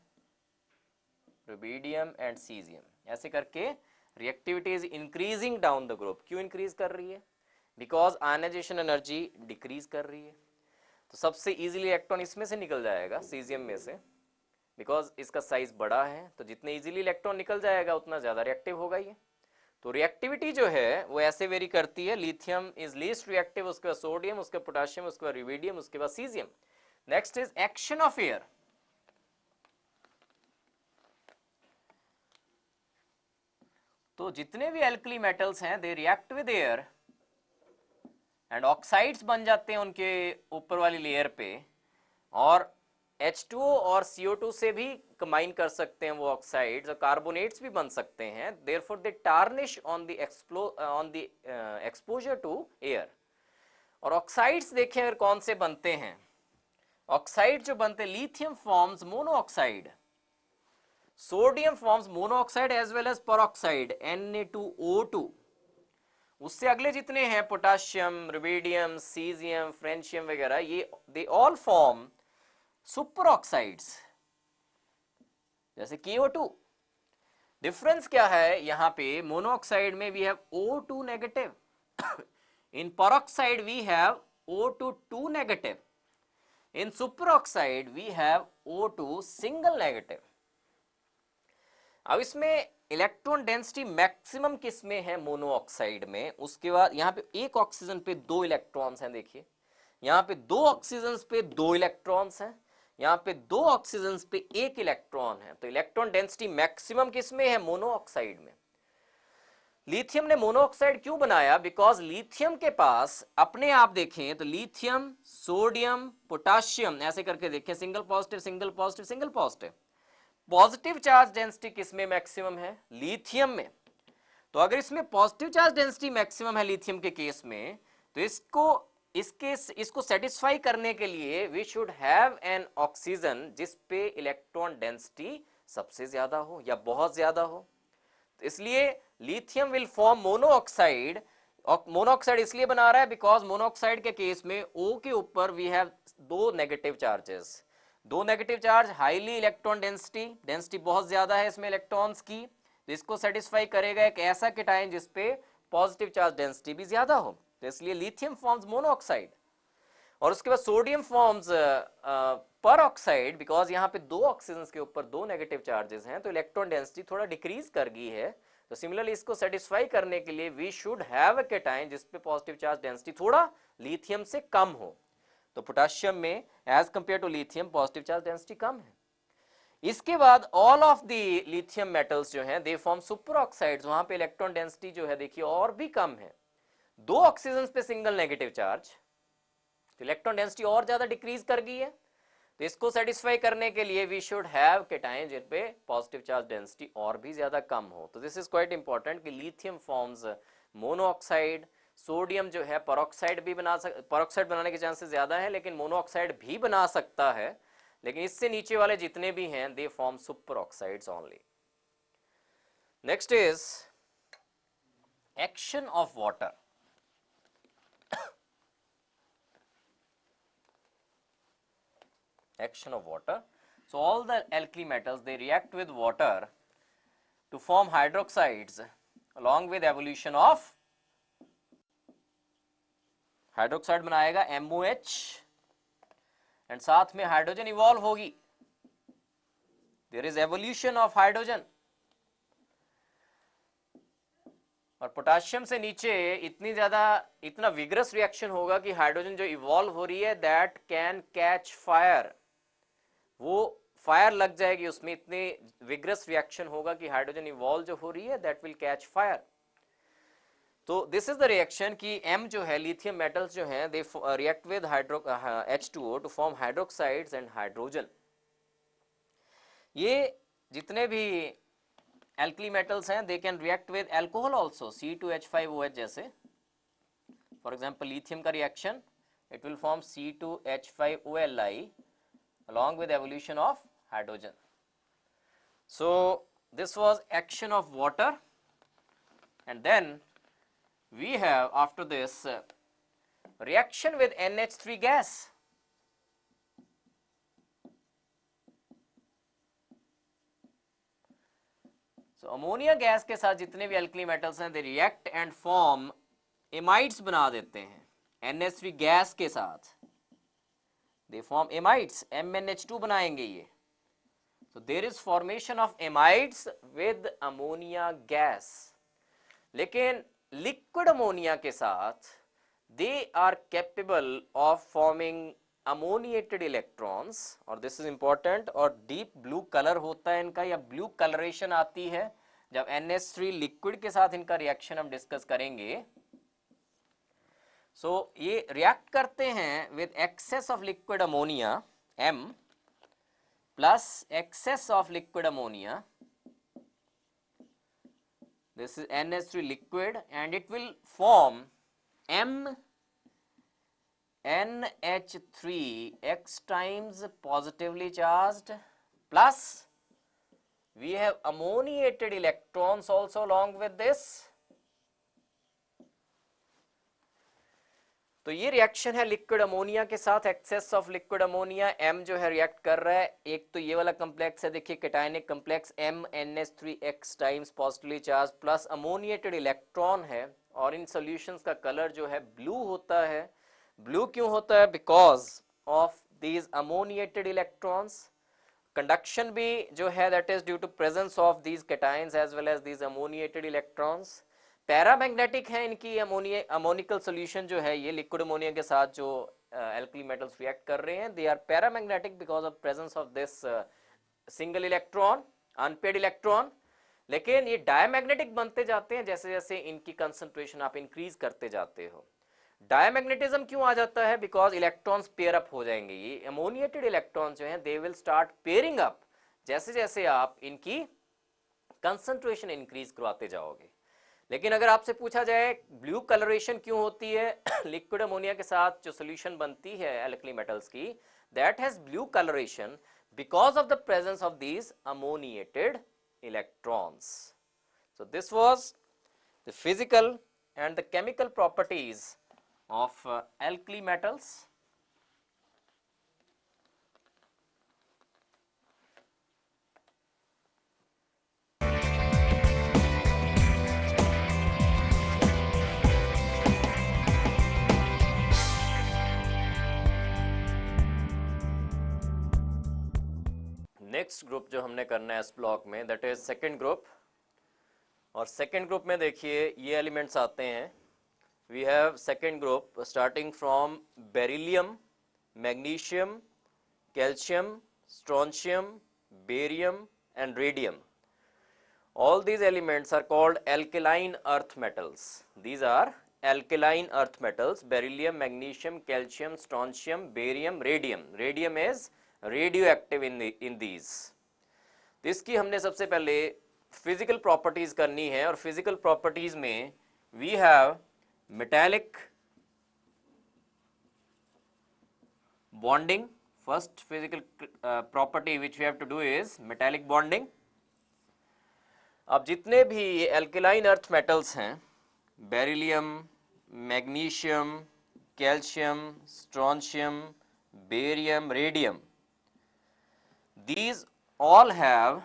रुबिडियम एंड सीजियम, ऐसे करके reactivity is increasing down the group. क्यों इंक्रीज कर रही है, बिकॉज आयनाइजेशन एनर्जी डिक्रीज कर रही है। तो सबसे इजीली इलेक्ट्रॉन इसमें से निकल जाएगा, सीजियम में से, बिकॉज इसका साइज बड़ा है, तो जितने इजीली इलेक्ट्रॉन निकल जाएगा उतना ज्यादा रिएक्टिव होगा ये। तो रिएक्टिविटी जो है वो ऐसे वेरी करती है, लिथियम इज लीस्ट रिएक्टिव, उसके बाद सोडियम, उसके बाद पोटाशियम, उसके बाद रुबिडियम, उसके बाद caesium. Next is action of air. तो जितने भी एल्कली मेटल्स हैं they react with air and oxides बन जाते हैं उनके ऊपर वाली लेयर पे, और H2O और CO2 से भी कंबाइन कर सकते हैं वो ऑक्साइड्स, और कार्बोनेट्स भी बन सकते हैं। Therefore they tarnish on the exposure to air. और ऑक्साइड्स देखें अगर कौन से बनते हैं, ऑक्साइड जो बनते हैं, lithium forms monoxide, sodium forms monoxide as well as peroxide Na2O2। उससे अगले जितने हैं पोटाशियम, रुबिडियम, सीजियम, फ्रेंशियम वगैरह, ये they all form super oxides जैसे KO2। डिफरेंस क्या है यहाँ पे, मोनोऑक्साइड में we have O2 negative, in peroxide we have O2 negative, in super oxide we have O2 single negative. अब इसमें इलेक्ट्रॉन डेंसिटी मैक्सिमम किस में है, मोनोऑक्साइड में। उसके बाद यहाँ पे एक ऑक्सीजन पे 2 इलेक्ट्रॉन्स हैं, देखिए यहाँ पे 2 ऑक्सीजन पे 2 इलेक्ट्रॉन्स हैं, यहाँ पे 2 ऑक्सीजन पे 1 इलेक्ट्रॉन है। तो इलेक्ट्रॉन डेंसिटी मैक्सिमम किस में है, मोनोऑक्साइड में। लिथियम ने मोनोऑक्साइड क्यों बनाया, बिकॉज लिथियम के पास अपने आप देखें तो लिथियम, सोडियम, पोटाशियम ऐसे करके देखें, single positive single positive single positive, positive charge density किसमें मैक्सिमम है, लिथियम में। तो अगर इसमें पॉजिटिव चार्ज डेंसिटी मैक्सिमम है लिथियम के केस में, तो इसको सेटिस्फाई करने के लिए we should have an oxygen जिस पे इलेक्ट्रॉन डेंसिटी सबसे ज्यादा हो या बहुत ज्यादा हो। तो इसलिए lithium will form monoxide. Monoxide इसलिए बना रहा है बिकॉज मोनोऑक्साइड के केस में O के ऊपर we have 2 negative charges, 2 negative charge, highly electron density बहुत ज्यादा है इसमें इलेक्ट्रॉन्स की, तो इसको सेटिस्फाई करेगा एक ऐसा केटायन जिसपे पॉजिटिव चार्ज डेंसिटी भी ज्यादा हो। तो इसलिए लिथियम फॉर्म्स मोनोऑक्साइड। और उसके बाद सोडियम फॉर्म्स पर ऑक्साइड, बिकॉज यहाँ पे 2 ऑक्सीजन के ऊपर 2 नेगेटिव चार्जेस हैं, तो इलेक्ट्रॉन डेंसिटी थोड़ा डिक्रीज कर गई है। तो सिमिलरली इसको सेटिस्फाई करने के लिए we should have a cation जिसपे पॉजिटिव चार्ज डेंसिटी थोड़ा लिथियम से कम हो। तो पोटाशियम में as compare to lithium positive charge density कम है। इसके बाद all of the lithium metals जो हैं दे फॉर्म सुपर ऑक्साइड्स, वहां पे इलेक्ट्रॉन डेंसिटी जो है देखिए और भी कम है, 2 ऑक्सीजन पे सिंगल नेगेटिव चार्ज, तो इलेक्ट्रॉन डेंसिटी और ज्यादा डिक्रीज कर गई है। तो इसको सेटिस्फाई करने के लिए वी शुड हैव केटायन जिन पे पॉजिटिव चार्ज डेंसिटी और भी ज्यादा कम हो। तो दिस इज क्वाइट इंपॉर्टेंट कि लिथियम फॉर्म्स मोनोऑक्साइड, सोडियम जो है परऑक्साइड भी परऑक्साइड बनाने के चांसेस ज्यादा है, लेकिन मोनोऑक्साइड भी बना सकता है, लेकिन इससे नीचे वाले जितने भी हैं they form super oxides only. Next is action of water. Action of water. So all the alkali metals they react with water to form hydroxides along with evolution of hydroxide बनाएगा MOH एंड साथ में hydrogen evolve होगी, there is evolution of hydrogen. और potassium से नीचे इतना vigorous reaction होगा कि हाइड्रोजन जो इवॉल्व हो रही है दैट कैन कैच फायर, वो फायर लग जाएगी उसमें, इतने विग्रस रिएक्शन होगा कि हाइड्रोजन इवॉल्व जो हो रही है दैट विल कैच फायर। तो दिस इज द रिएक्शन कि M जो है लिथियम मेटल्स जो हैं they react with H2O to form hydroxides and hydrogen. ये जितने भी एल्कली मेटल्स हैं they can react with alcohol also, C2H5OH जैसे। फॉर एग्जांपल लिथियम का reaction it will form C2H5OLi along with evolution of hydrogen. So this was action of water, and then we have after this reaction with NH3 gas. So ammonia gas के साथ जितने भी alkali metals हैं they react and form amides बना देते हैं, NH3 gas के साथ they form amides, MnH2 बनाएंगे ये। so there is formation of amides with ammonia gas, लेकिन लिक्विड अमोनिया के साथ they are capable of forming ammoniated electrons, और this is important, और डीप ब्लू कलर होता है इनका या ब्लू कलरेशन आती है जब NH3 लिक्विड के साथ इनका रिएक्शन हम डिस्कस करेंगे। सो ये रिएक्ट करते हैं with excess of liquid ammonia M plus excess of liquid ammonia, this is NH3 liquid and it will form MnH3 X times positively charged plus we have ammoniated electrons also along with this। तो ये reaction है liquid ammonia के साथ, excess of liquid ammonia M जो है react कर रहा है, एक तो ये वाला कॉम्प्लेक्स है देखिए cationic complex MnH3X times positively charge plus ammoniated electron है, और इन सॉल्यूशंस का कलर जो है ब्लू होता है। ब्लू क्यों होता है? Because of these ammoniated electrons. Conduction भी जो है that is due to presence of these cations as well as these ammoniated electrons. Paramagnetic है इनकी अमोनिकल सॉल्यूशन जो है, ये लिक्विड अमोनिया के साथ जो एल्कली मेटल्स रिएक्ट कर रहे हैं they are paramagnetic because of presence of this single electron, unpaired electron. लेकिन ये डायमैग्नेटिक बनते जाते हैं जैसे जैसे इनकी कंसंट्रेशन आप इंक्रीज करते जाते हो। डायमैग्नेटिज्म क्यों आ जाता है? बिकॉज इलेक्ट्रॉन्स पेयर अप हो जाएंगे, ये अमोनिएटेड इलेक्ट्रॉन्स जो हैं they will start pairing up जैसे जैसे आप इनकी कंसंट्रेशन इंक्रीज करवाते जाओगे। लेकिन अगर आपसे पूछा जाए ब्लू कलरेशन क्यों होती है लिक्विड अमोनिया के साथ जो सोल्यूशन बनती है एल्कली मेटल्स की, that has blue colouration because of the presence of these ammoniated electrons. So this was the physical and the chemical properties of alkali metals. Next group जो हमने करना है इस ब्लॉक में दैट इज सेकेंड ग्रुप, और second group में देखिए ये एलिमेंट्स आते हैं। We have second group starting from beryllium, magnesium, calcium, strontium, barium and radium. All these elements are called alkaline earth metals. These are alkaline earth metals: beryllium, magnesium, calcium, strontium, barium, radium. Radium is radioactive in these. तो इसकी हमने सबसे पहले physical properties करनी है, और physical properties में we have metallic bonding. First physical property which we have to do is metallic bonding. अब जितने भी ये एल्केलाइन अर्थ मेटल्स हैं, beryllium, magnesium, calcium, strontium, barium, radium, these all have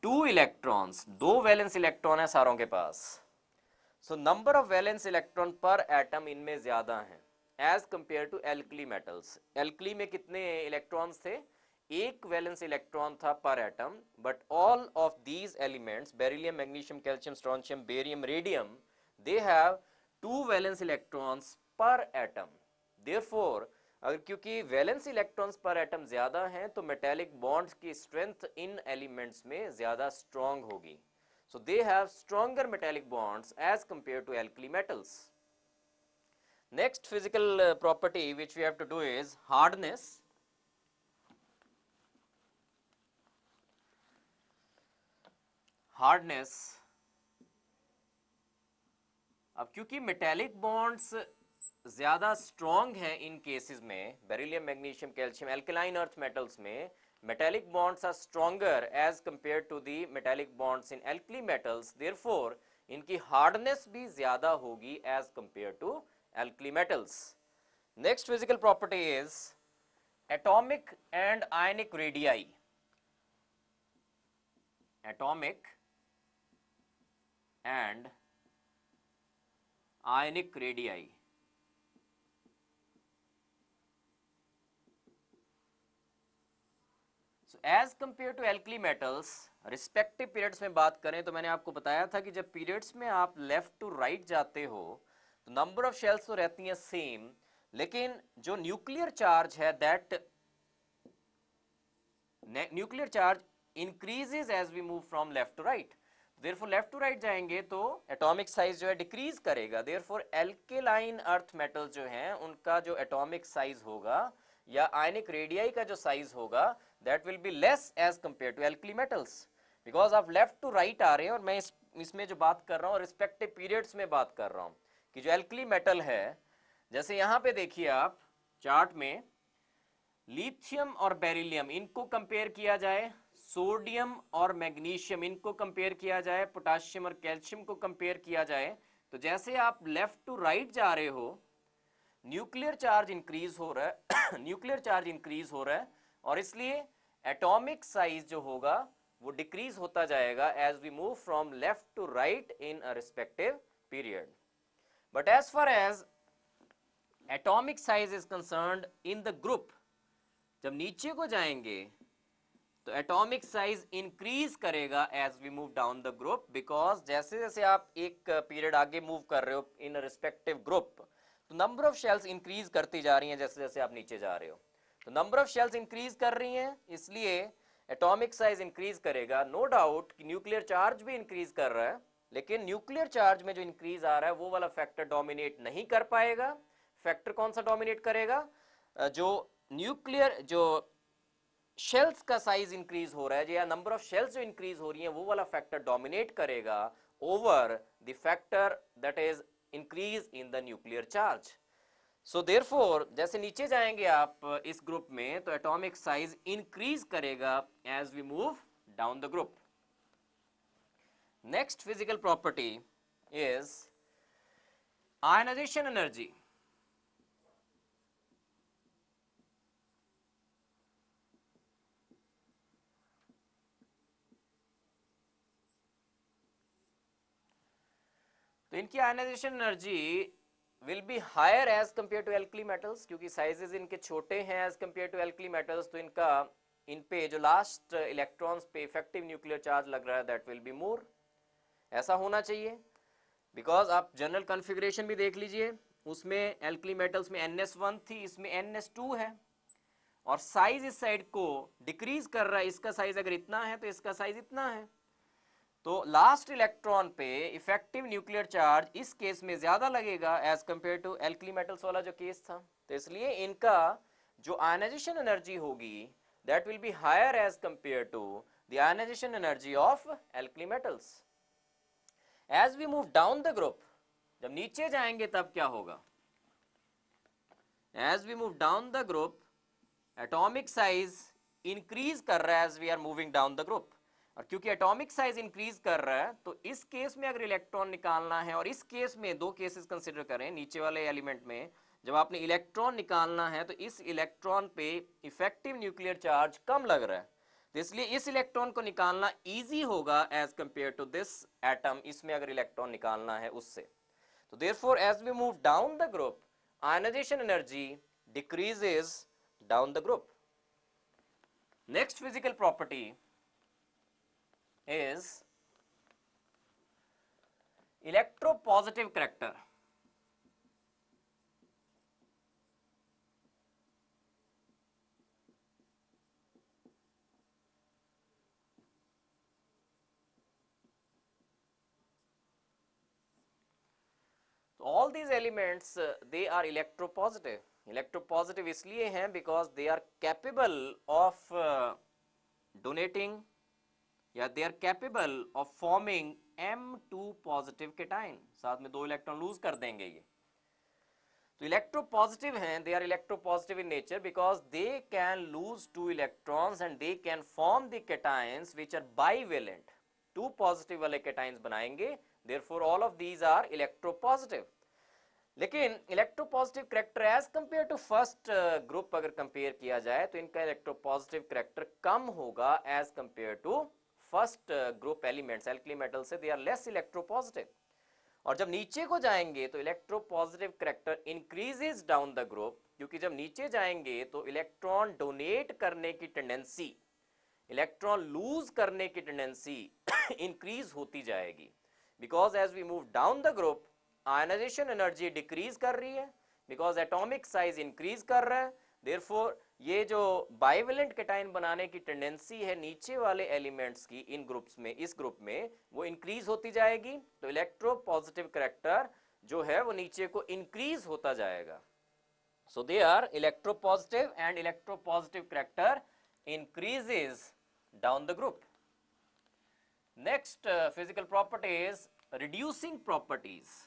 two electrons. दो valence electron है सारों के पास. So number of valence electron per atom इनमें ज्यादा है as compare to alkali metals. Alkali में कितने इलेक्ट्रॉन्स थे? एक वैलेंस इलेक्ट्रॉन था per atom. But all of these elements, beryllium, magnesium, calcium, strontium, barium, radium, they have two valence electrons per atom. Therefore अगर क्योंकि वैलेंस इलेक्ट्रॉन्स पर एटम ज्यादा हैं तो मेटालिक बॉन्ड्स की स्ट्रेंथ इन एलिमेंट्स में ज्यादा स्ट्रांग होगी. So they have stronger metallic bonds as compare to alkali metals. Next physical property which we have to do is hardness. Hardness. अब क्योंकि मेटालिक बॉन्ड्स ज्यादा स्ट्रॉन्ग है इन केसेस में, beryllium, magnesium, calcium, alkaline earth metals में metallic bonds are stronger as compare to the metallic bonds in alkali metals. Therefore इनकी hardness भी ज्यादा होगी as compare to alkali metals. Next physical property is atomic and ionic radii. Atomic and ionic radii. As compare to alkali metals, respective periods में बात करें तो मैंने आपको बताया था कि जब पीरियड्स में आप लेफ्ट टू राइट जाते हो तो नंबर ऑफ शेल्स तो रहती हैं सेम, लेकिन जो न्यूक्लियर चार्ज है that nuclear charge increases as we move from left to right. Therefore left to right जाएंगे तो एटॉमिक साइज जो है डिक्रीज करेगा. देयरफॉर एल्केलाइन अर्थ मेटल्स जो हैं उनका जो एटॉमिक साइज होगा या आयनिक रेडियाई का जो साइज होगा that will be less as compared to alkali metals, because आप left to right आ रहे हैं. और मैं इसमें जो बात कर रहा हूँ रिस्पेक्टिव पीरियड्स में बात कर रहा हूँ कि जो एल्कली मेटल है, जैसे यहाँ पे देखिए आप चार्ट में लिथियम और बेरिलियम इनको कंपेयर किया जाए, सोडियम और मैग्नीशियम इनको कंपेयर किया जाए, पोटाशियम और कैल्शियम को कंपेयर किया जाए, तो जैसे आप लेफ्ट टू राइट जा रहे हो न्यूक्लियर चार्ज इंक्रीज हो रहा है न्यूक्लियर चार्ज इंक्रीज हो रहा है, और इसलिए एटॉमिक साइज जो होगा वो डिक्रीज होता जाएगा as we move from left to right in a respective period. But as far as atomic size is concerned in the group, जब नीचे को जाएंगे तो एटॉमिक साइज इंक्रीज करेगा as we move down the group, because जैसे जैसे आप एक पीरियड आगे मूव कर रहे हो इन अ रिस्पेक्टिव ग्रुप तो नंबर ऑफ शेल्स इंक्रीज करती जा रही हैं जैसे जैसे आप नीचे जा रहे हो. तो नंबर ऑफ शेल्स इंक्रीज कर रही हैं, इसलिए एटॉमिक साइज इंक्रीज करेगा. नो डाउट कि न्यूक्लियर चार्ज भी इंक्रीज कर रहा है, लेकिन न्यूक्लियर चार्ज में जो इंक्रीज आ रहा है वो वाला फैक्टर डोमिनेट नहीं कर पाएगा. फैक्टर कौन सा डोमिनेट करेगा? जो न्यूक्लियर जो शेल्स का साइज इंक्रीज हो रहा है या नंबर ऑफ शेल्स जो इंक्रीज हो रही हैं वो वाला फैक्टर डोमिनेट करेगा over the factor that is increase in the nuclear charge. So therefore जैसे नीचे जाएंगे आप इस ग्रुप में तो एटॉमिक साइज इंक्रीज करेगा as we move down the group. Next physical property is ionization energy. तो इनकी ionization energy will be higher as compared to alkali metals, क्योंकि साइजेस इनके छोटे हैं as compared to alkali metals, तो इनका इन पे जो लास्ट इलेक्ट्रॉन्स पे इफेक्टिव न्यूक्लियर चार्ज लग रहा है दैट विल बी मोर. ऐसा होना चाहिए बिकॉज आप जनरल कॉन्फ़िगरेशन भी देख लीजिए, उसमें एल्कली मेटल्स में NS1 थी, इसमें NS2 है, और साइज इस साइड को डिक्रीज कर रहा है, इसका साइज अगर इतना है तो इसका साइज इतना है, तो लास्ट इलेक्ट्रॉन पे इफेक्टिव न्यूक्लियर चार्ज इस केस में ज्यादा लगेगा as compare to alkali metals वाला जो केस था। तो इसलिए इनका जो आयनाइजेशन एनर्जी होगी that will be higher as compare to the ionization energy of alkali metals. As we move down the group, जब नीचे जाएंगे तब क्या होगा, as we move down the group atomic size increase कर रहा है as we are moving down the group. और क्योंकि एटॉमिक साइज इंक्रीज कर रहा है तो इस केस में अगर इलेक्ट्रॉन निकालना है, और इस केस में दो केसेस कंसीडर करें, नीचे वाले एलिमेंट में जब आपने इलेक्ट्रॉन निकालना है तो इस इलेक्ट्रॉन पे इफेक्टिव न्यूक्लियर चार्ज कम लग रहा है, तो इसलिए इस इलेक्ट्रॉन को निकालना इजी होगा as compare to this atom, इसमें अगर इलेक्ट्रॉन निकालना है उससे। तो therefore as we move down the group ionization energy decreases down the group. Next physical property is electropositive character। all these elements they are electropositive। electropositive इसलिए हैं because they are capable of donating या they are capable of forming M2 positive cation, साथ में 2 electron lose कर देंगे ये। तो electropositive हैं, they are electropositive in nature because they can lose 2 electrons and they can form the cations which are bivalent, 2 positive वाले cations बनाएंगे, therefore all of these are electropositive। लेकिन electropositive character as compare to first group अगर compare किया जाए तो इनका electropositive character कम होगा as compare to first group elements alkali metal से, दे आर लेस इलेक्ट्रोपॉजिटिव। और जब नीचे को जाएंगे तो electropositive character increases down the group, क्योंकि जब नीचे जाएंगे तो इलेक्ट्रॉन डोनेट करने की टेंडेंसी, इलेक्ट्रॉन लूज करने की टेंडेंसी इंक्रीज होती जाएगी, because as we move down the group ionization energy decrease कर रही है, बिकॉज एटॉमिक साइज इंक्रीज कर रहा है, देयरफॉर ये जो बाइवेलेंट कैटायन बनाने की टेंडेंसी है नीचे वाले एलिमेंट्स की इन ग्रुप्स में, इस ग्रुप में वो इंक्रीज होती जाएगी, तो इलेक्ट्रोपॉजिटिव कैरेक्टर जो है वो नीचे को इंक्रीज होता जाएगा। So they are electropositive and electropositive character increases down the group. Next physical property is reducing properties.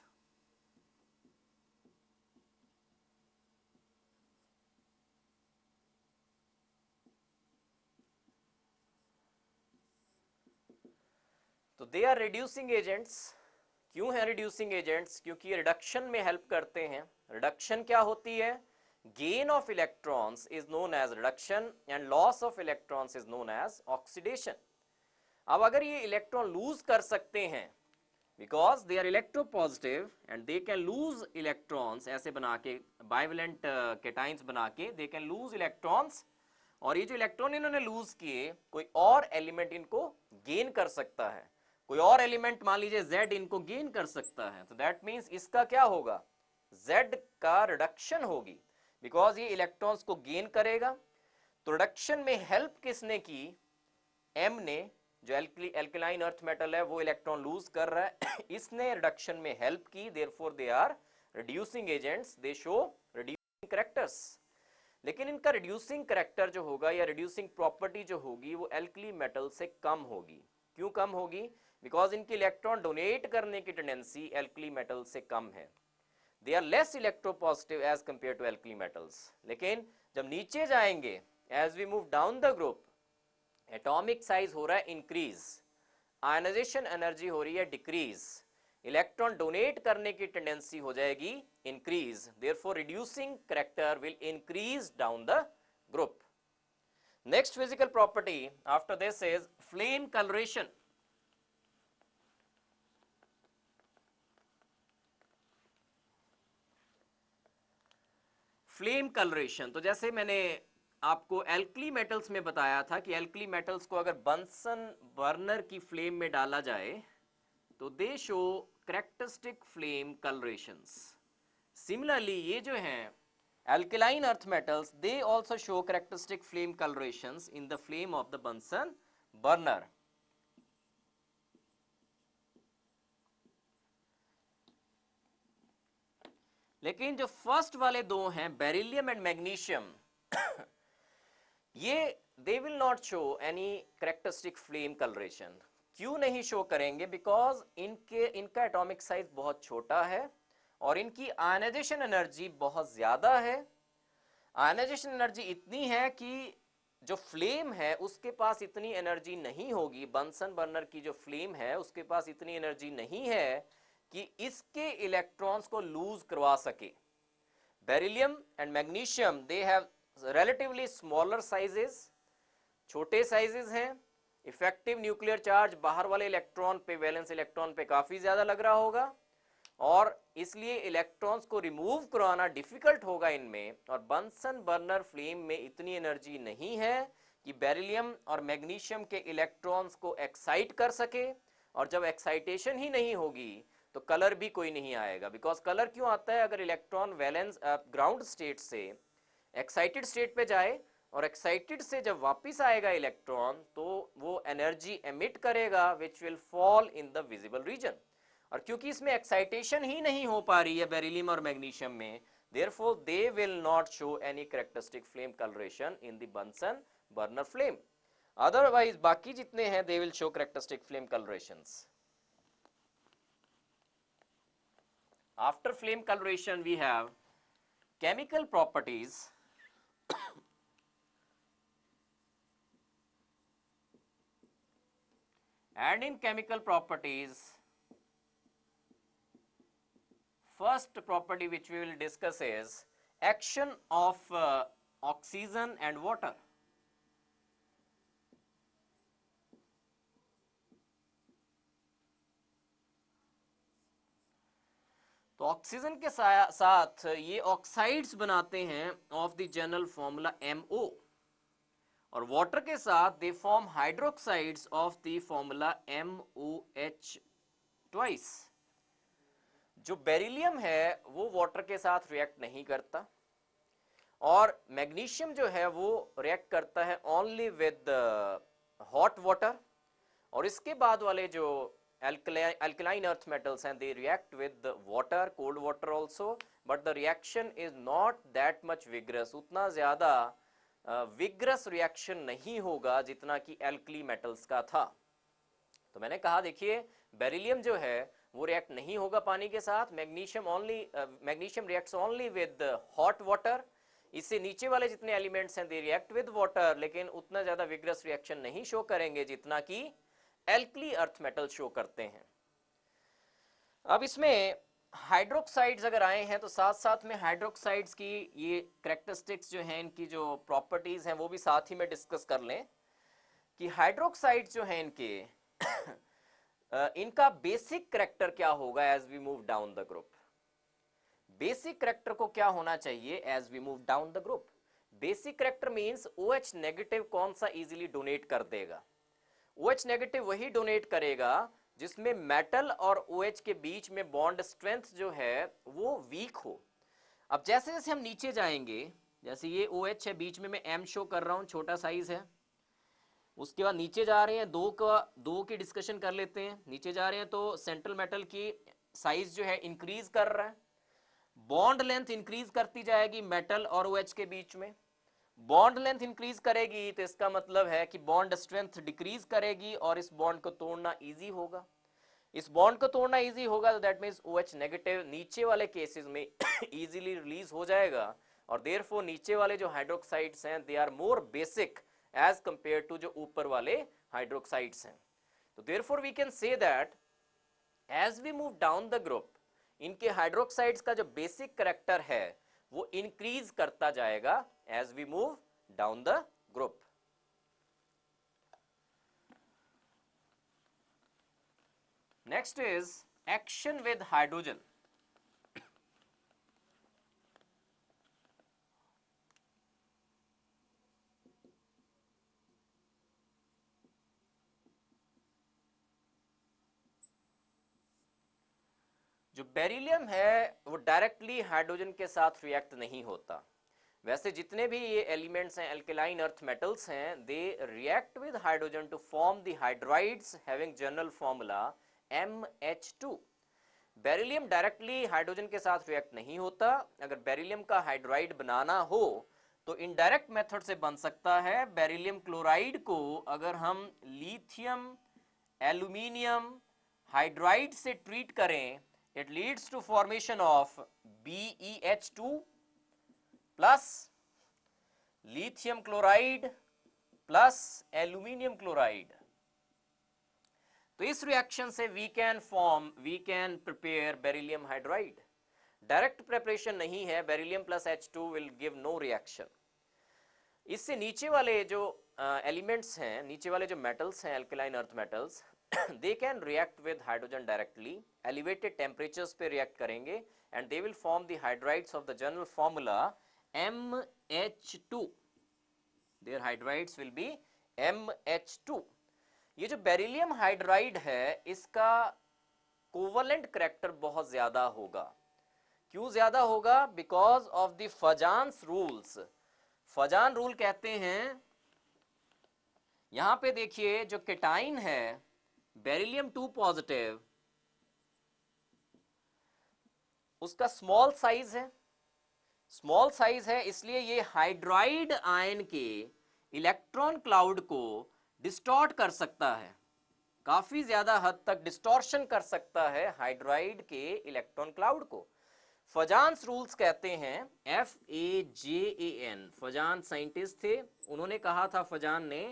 तो दे आर रिड्यूसिंग एजेंट्स। क्यों है रिड्यूसिंग एजेंट्स? क्योंकि ये रिडक्शन में हेल्प करते हैं। रिडक्शन क्या होती है? Gain of electrons is known as reduction and loss of electrons is known as oxidation. अब अगर ये इलेक्ट्रॉन लूज कर सकते हैं because they are electropositive and they can lose electrons, ऐसे बना के बाइवेलेंट कैटाइंस बना के दे कैन लूज इलेक्ट्रॉन्स, और ये जो इलेक्ट्रॉन इन्होंने लूज किए कोई और एलिमेंट इनको गेन कर सकता है, कोई और एलिमेंट मान लीजिए Z इनको गेन कर सकता है, तो दैट मींस इसका क्या होगा? Z का रिडक्शन होगी, बिकॉज ये इलेक्ट्रॉन्स को गेन करेगा। तो रिडक्शन में हेल्प किसने की? M ने, जो एल्कलाइन अर्थ मेटल है वो इलेक्ट्रॉन लूज कर रहा है इसने रिडक्शन में हेल्प की, therefore they are reducing agents, they show reducing characters. लेकिन इनका रिड्यूसिंग कैरेक्टर जो होगा या रिड्यूसिंग प्रॉपर्टी जो होगी वो एल्कली मेटल से कम होगी। क्यों कम होगी? बिकॉज इनकी इलेक्ट्रॉन डोनेट करने की टेंडेंसी एल्कली मेटल से कम है, they are less electropositive as compare to alkali metals. लेकिन जब नीचे जाएंगे, as we move down the group, atomic size हो रहा है इंक्रीज, आयनाइजेशन एनर्जी हो रही है डिक्रीज, इलेक्ट्रॉन डोनेट करने की टेंडेंसी हो जाएगी increase, therefore reducing character will increase down the group. Next physical property after this is flame colouration. Flame colouration, तो जैसे मैंने आपको एल्कली मेटल्स में बताया था कि एल्कली मेटल्स को अगर बंसन बर्नर की फ्लेम में डाला जाए तो they show characteristic flame colourations. Similarly ये जो हैं alkaline earth metals, they also show characteristic flame colorations in the flame of the Bunsen burner. लेकिन जो फर्स्ट वाले दो हैं बेरिलियम एंड मैग्नीशियम, ये they will not show any characteristic flame colouration. क्यों नहीं शो करेंगे? बिकॉज इनका एटॉमिक साइज बहुत छोटा है और इनकी आयनाइजेशन एनर्जी बहुत ज्यादा है. आयनाइजेशन एनर्जी इतनी है कि जो फ्लेम है उसके पास इतनी एनर्जी नहीं होगी. बंसन बर्नर की जो फ्लेम है उसके पास इतनी एनर्जी नहीं है कि इसके इलेक्ट्रॉन्स को लूज करवा सके. Beryllium and magnesium they have relatively smaller sizes, छोटे साइजेस हैं. इफेक्टिव न्यूक्लियर चार्ज बाहर वाले इलेक्ट्रॉन पे, वैलेंस इलेक्ट्रॉन पे काफी ज्यादा लग रहा होगा और इसलिए इलेक्ट्रॉन्स को रिमूव कराना डिफिकल्ट होगा इनमें. और बंसन बर्नर फ्लेम में इतनी एनर्जी नहीं है कि बेरिलियम और मैग्नीशियम के इलेक्ट्रॉन्स को एक्साइट कर सके. और जब एक्साइटेशन ही नहीं होगी तो कलर भी कोई नहीं आएगा. बिकॉज कलर क्यों आता है? अगर इलेक्ट्रॉन वैलेंस ग्राउंड स्टेट से एक्साइटेड स्टेट पे जाए और एक्साइटेड से जब वापस आएगा इलेक्ट्रॉन तो वो एनर्जी एमिट करेगा which will fall in the visible region. और क्योंकि इसमें एक्साइटेशन ही नहीं हो पा रही है बेरिलियम और मैग्नीशियम में, therefore they will not show any characteristic flame coloration in the Bunsen burner flame. Otherwise बाकी जितने हैं they will show characteristic flame colorations. After flame coloration we have chemical properties. And in chemical properties, first property which we will discuss is action of oxygen and water. तो oxygen के साथ ये oxides बनाते हैं of the general formula MO, और water के साथ they form hydroxides of the formula MOH twice. जो बेरिलियम है वो वाटर के साथ रिएक्ट नहीं करता और मैग्नीशियम जो है वो रिएक्ट करता है ओनली विद हॉट वाटर. और इसके बाद वाले जो alkaline earth metals and they react with the water, cold water also, but the reaction is not that much vigorous. उतना ज़्यादा vigorous reaction नहीं होगा जितना कि alkali metals का था. तो मैंने कहा देखिए बेरिलियम जो है वो रिएक्ट नहीं होगा पानी के साथ. Magnesium reacts only with hot water. इससे नीचे वाले जितने एलिमेंट्स हैं दे रिएक्ट विद वाटर, लेकिन उतना ज़्यादा vigorous रिएक्शन नहीं शो करेंगे जितना कि एल्कली अर्थ मेटल शो करते हैं. अब इसमें हाइड्रोक्साइड्स अगर आए हैं तो साथ साथ में हाइड्रोक्साइड्स की ये कैरेक्टरिस्टिक्स जो हैं, इनकी जो प्रॉपर्टीज हैं वो भी साथ ही में डिस्कस कर लें कि हाइड्रोक्साइड्स जो हैं इनके इनका बेसिक कैरेक्टर क्या होगा as we move down the group. Basic character को क्या होना चाहिए as we move down the group? Basic character means OH negative कौन सा इजीली डोनेट कर देगा? OH नेगेटिव वही डोनेट करेगा जिसमें मेटल और OH के बीच में बॉन्ड स्ट्रेंथ जो है वो वीक हो. अब जैसे जैसे हम नीचे जाएंगे, जैसे ये OH है, बीच में मैं M शो कर रहा हूं, छोटा साइज है. उसके बाद नीचे जा रहे हैं, दो की डिस्कशन कर लेते हैं. नीचे जा रहे हैं तो सेंट्रल मेटल की साइज जो है इंक्रीज कर रहा है. बॉन्ड लेंथ इंक्रीज करती जाएगी मेटल और OH के बीच में. बॉन्ड लेंथ इंक्रीज करेगी तो इसका मतलब है कि बॉन्ड स्ट्रेंथ डिक्रीज करेगी और इस बॉन्ड को तोड़ना इजी होगा. इस बॉन्ड को तोड़ना इजी होगा तो दैट मींस OH नेगेटिव नीचे वाले केसेस में इजीली रिलीज हो जाएगा. और देयरफॉर नीचे वाले जो हाइड्रोक्साइड्स हैं they are more basic as compare to जो ऊपर वाले हाइड्रोक्साइड्स हैं. तो therefore we can say that as we move down the group इनके हाइड्रोक्साइड्स का जो बेसिक कैरेक्टर है वो इंक्रीज करता जाएगा as we move down the group. Next is action with hydrogen. जो बेरिलियम है वो डायरेक्टली हाइड्रोजन के साथ रिएक्ट नहीं होता. वैसे जितने भी ये एलिमेंट्स हैं एल्केलाइन अर्थ मेटल्स हैं, they react with hydrogen to form the hydrides having general formula MH2। Beryllium directly hydrogen के साथ रिएक्ट नहीं होता। अगर बेरिलियम का हाइड्राइड बनाना हो तो इनडायरेक्ट मेथड से बन सकता है। बेरिलियम क्लोराइड को अगर हम लिथियम एल्यूमिनियम हाइड्राइड से ट्रीट करें, it leads to formation of BeH2 plus lithium chloride plus aluminium chloride. तो इस रिएक्शन से we can prepare beryllium hydride. Direct preparation नहीं है, beryllium plus H2 will give no reaction. इससे नीचे वाले जो एलिमेंट्स हैं, नीचे वाले जो मेटल्स हैं alkaline earth metals, they can react with hydrogen directly, elevated temperatures पे रिएक्ट करेंगे and they will form the hydrides of the general formula MH2। Their hydrides will be MH2। ये जो बेरिलियम हाइड्राइड है इसका covalent character बहुत ज्यादा होगा। क्यों ज्यादा होगा? Because of the Fajans rules. Fajan rule कहते हैं, यहां पे देखिए जो केटाइन है बेरिलियम 2 पॉजिटिव, उसका स्मॉल साइज है, स्मॉल साइज है, इसलिए ये हाइड्राइड आयन के इलेक्ट्रॉन क्लाउड को डिस्टॉर्ट कर सकता है, काफी ज्यादा हद तक डिस्टॉर्शन कर सकता है हाइड्राइड के इलेक्ट्रॉन क्लाउड को। फजान्स रूल्स कहते हैं, FAJAN, फजान साइंटिस्ट थे, उन्होंने कहा था, फजान ने,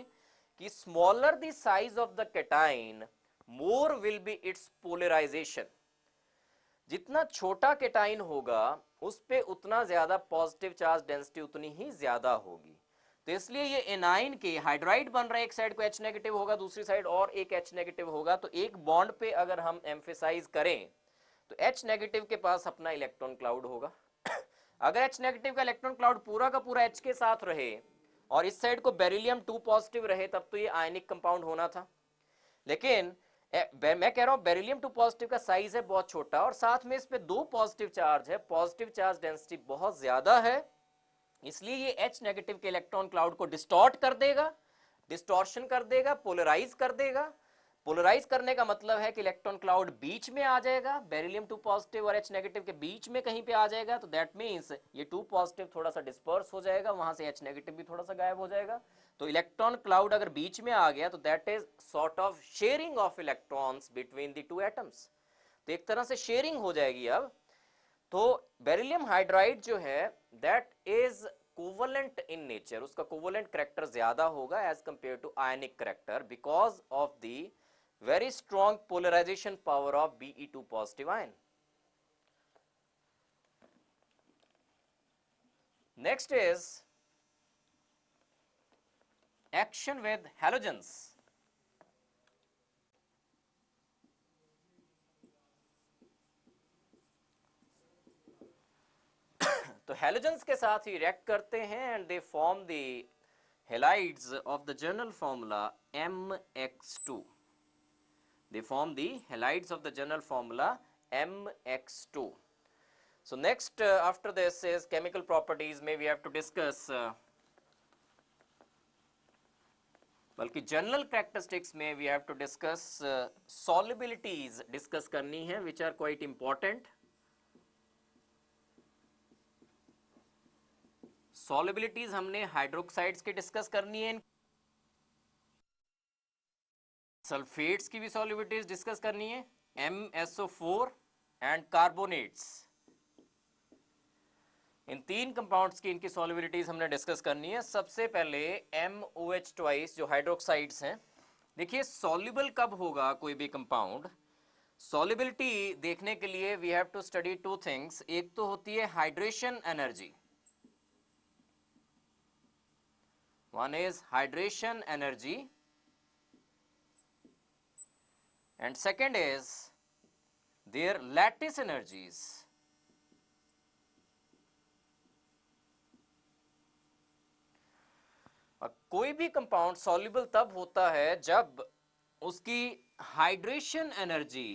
कि smaller the size of the cation more will be its polarization. जितना छोटा केटाइन होगा उस पे उतना ज्यादा पॉजिटिव चार्ज डेंसिटी उतनी ही ज्यादा होगी। तो इसलिए ये एनाइन के हाइड्राइड बन रहा है, एक साइड को H नेगेटिव होगा, दूसरी साइड और एक H नेगेटिव होगा, तो एक बॉन्ड पे अगर हम एम्फेसाइज करें तो H नेगेटिव के पास अपना इलेक्ट्रॉन क्लाउड होगा। अगर H नेगेटिव का इलेक्ट्रॉन क्लाउड पूरा का पूरा H के साथ रहे और इस साइड को बेरिलियम 2 पॉजिटिव रहे, तब तो ये आयनिक कंपाउंड होना था। लेकिन मैं कह रहा हूं बेरिलियम 2 पॉजिटिव का साइज है बहुत छोटा और साथ में इस पे 2 पॉजिटिव चार्ज है, पॉजिटिव चार्ज डेंसिटी बहुत ज्यादा है, इसलिए ये H नेगेटिव के इलेक्ट्रॉन क्लाउड को डिस्टॉर्ट कर देगा, डिस्टॉर्शन कर देगा, पोलराइज कर देगा। पोलराइज करने का मतलब है कि इलेक्ट्रॉन क्लाउड बीच में आ जाएगा, बेरिलियम 2 पॉजिटिव और H नेगेटिव के बीच में कहीं पे आ जाएगा, तो दैट मींस ये 2 पॉजिटिव थोड़ा सा डिस्पर्स हो जाएगा, वहां से H नेगेटिव भी थोड़ा सा गायब हो जाएगा। तो इलेक्ट्रॉन क्लाउड अगर बीच में आ गया तो that is sort of sharing of electrons between the two atoms. तो एक तरह से शेयरिंग हो जाएगी अब। तो बेरिलियम हाइड्राइड जो है that is covalent in nature, उसका कोवलेंट करैक्टर ज्यादा होगा as compare to ionic character, because of the very strong polarization power of Be2 positive ion. Next is action with halogens. तो halogens के साथ ही react करते हैं and they form the halides of the general formula MX2. They form the halides of the general formula MX2. So next after this is chemical properties में we have to discuss बल्कि general characteristics में we have to discuss solubilities discuss करनी है which are quite important. Solubilities हमने hydroxides की discuss करनी है, sulphates की भी सॉल्युबिलिटीज डिस्कस करनी है, MSO4 एंड कार्बोनेट्स, इन तीन कंपाउंड्स की इनकी सॉल्युबिलिटीज हमने डिस्कस करनी है। सबसे पहले MOH ट्वाइस जो हाइड्रोक्साइड्स हैं, देखिए सॉल्युबल कब होगा कोई भी कंपाउंड, सॉल्युबिलिटी देखने के लिए we have to study two things. एक तो होती है hydration energy, one is hydration energy and second is their lattice energies. कोई भी कंपाउंड सॉल्युबल तब होता है जब उसकी hydration energy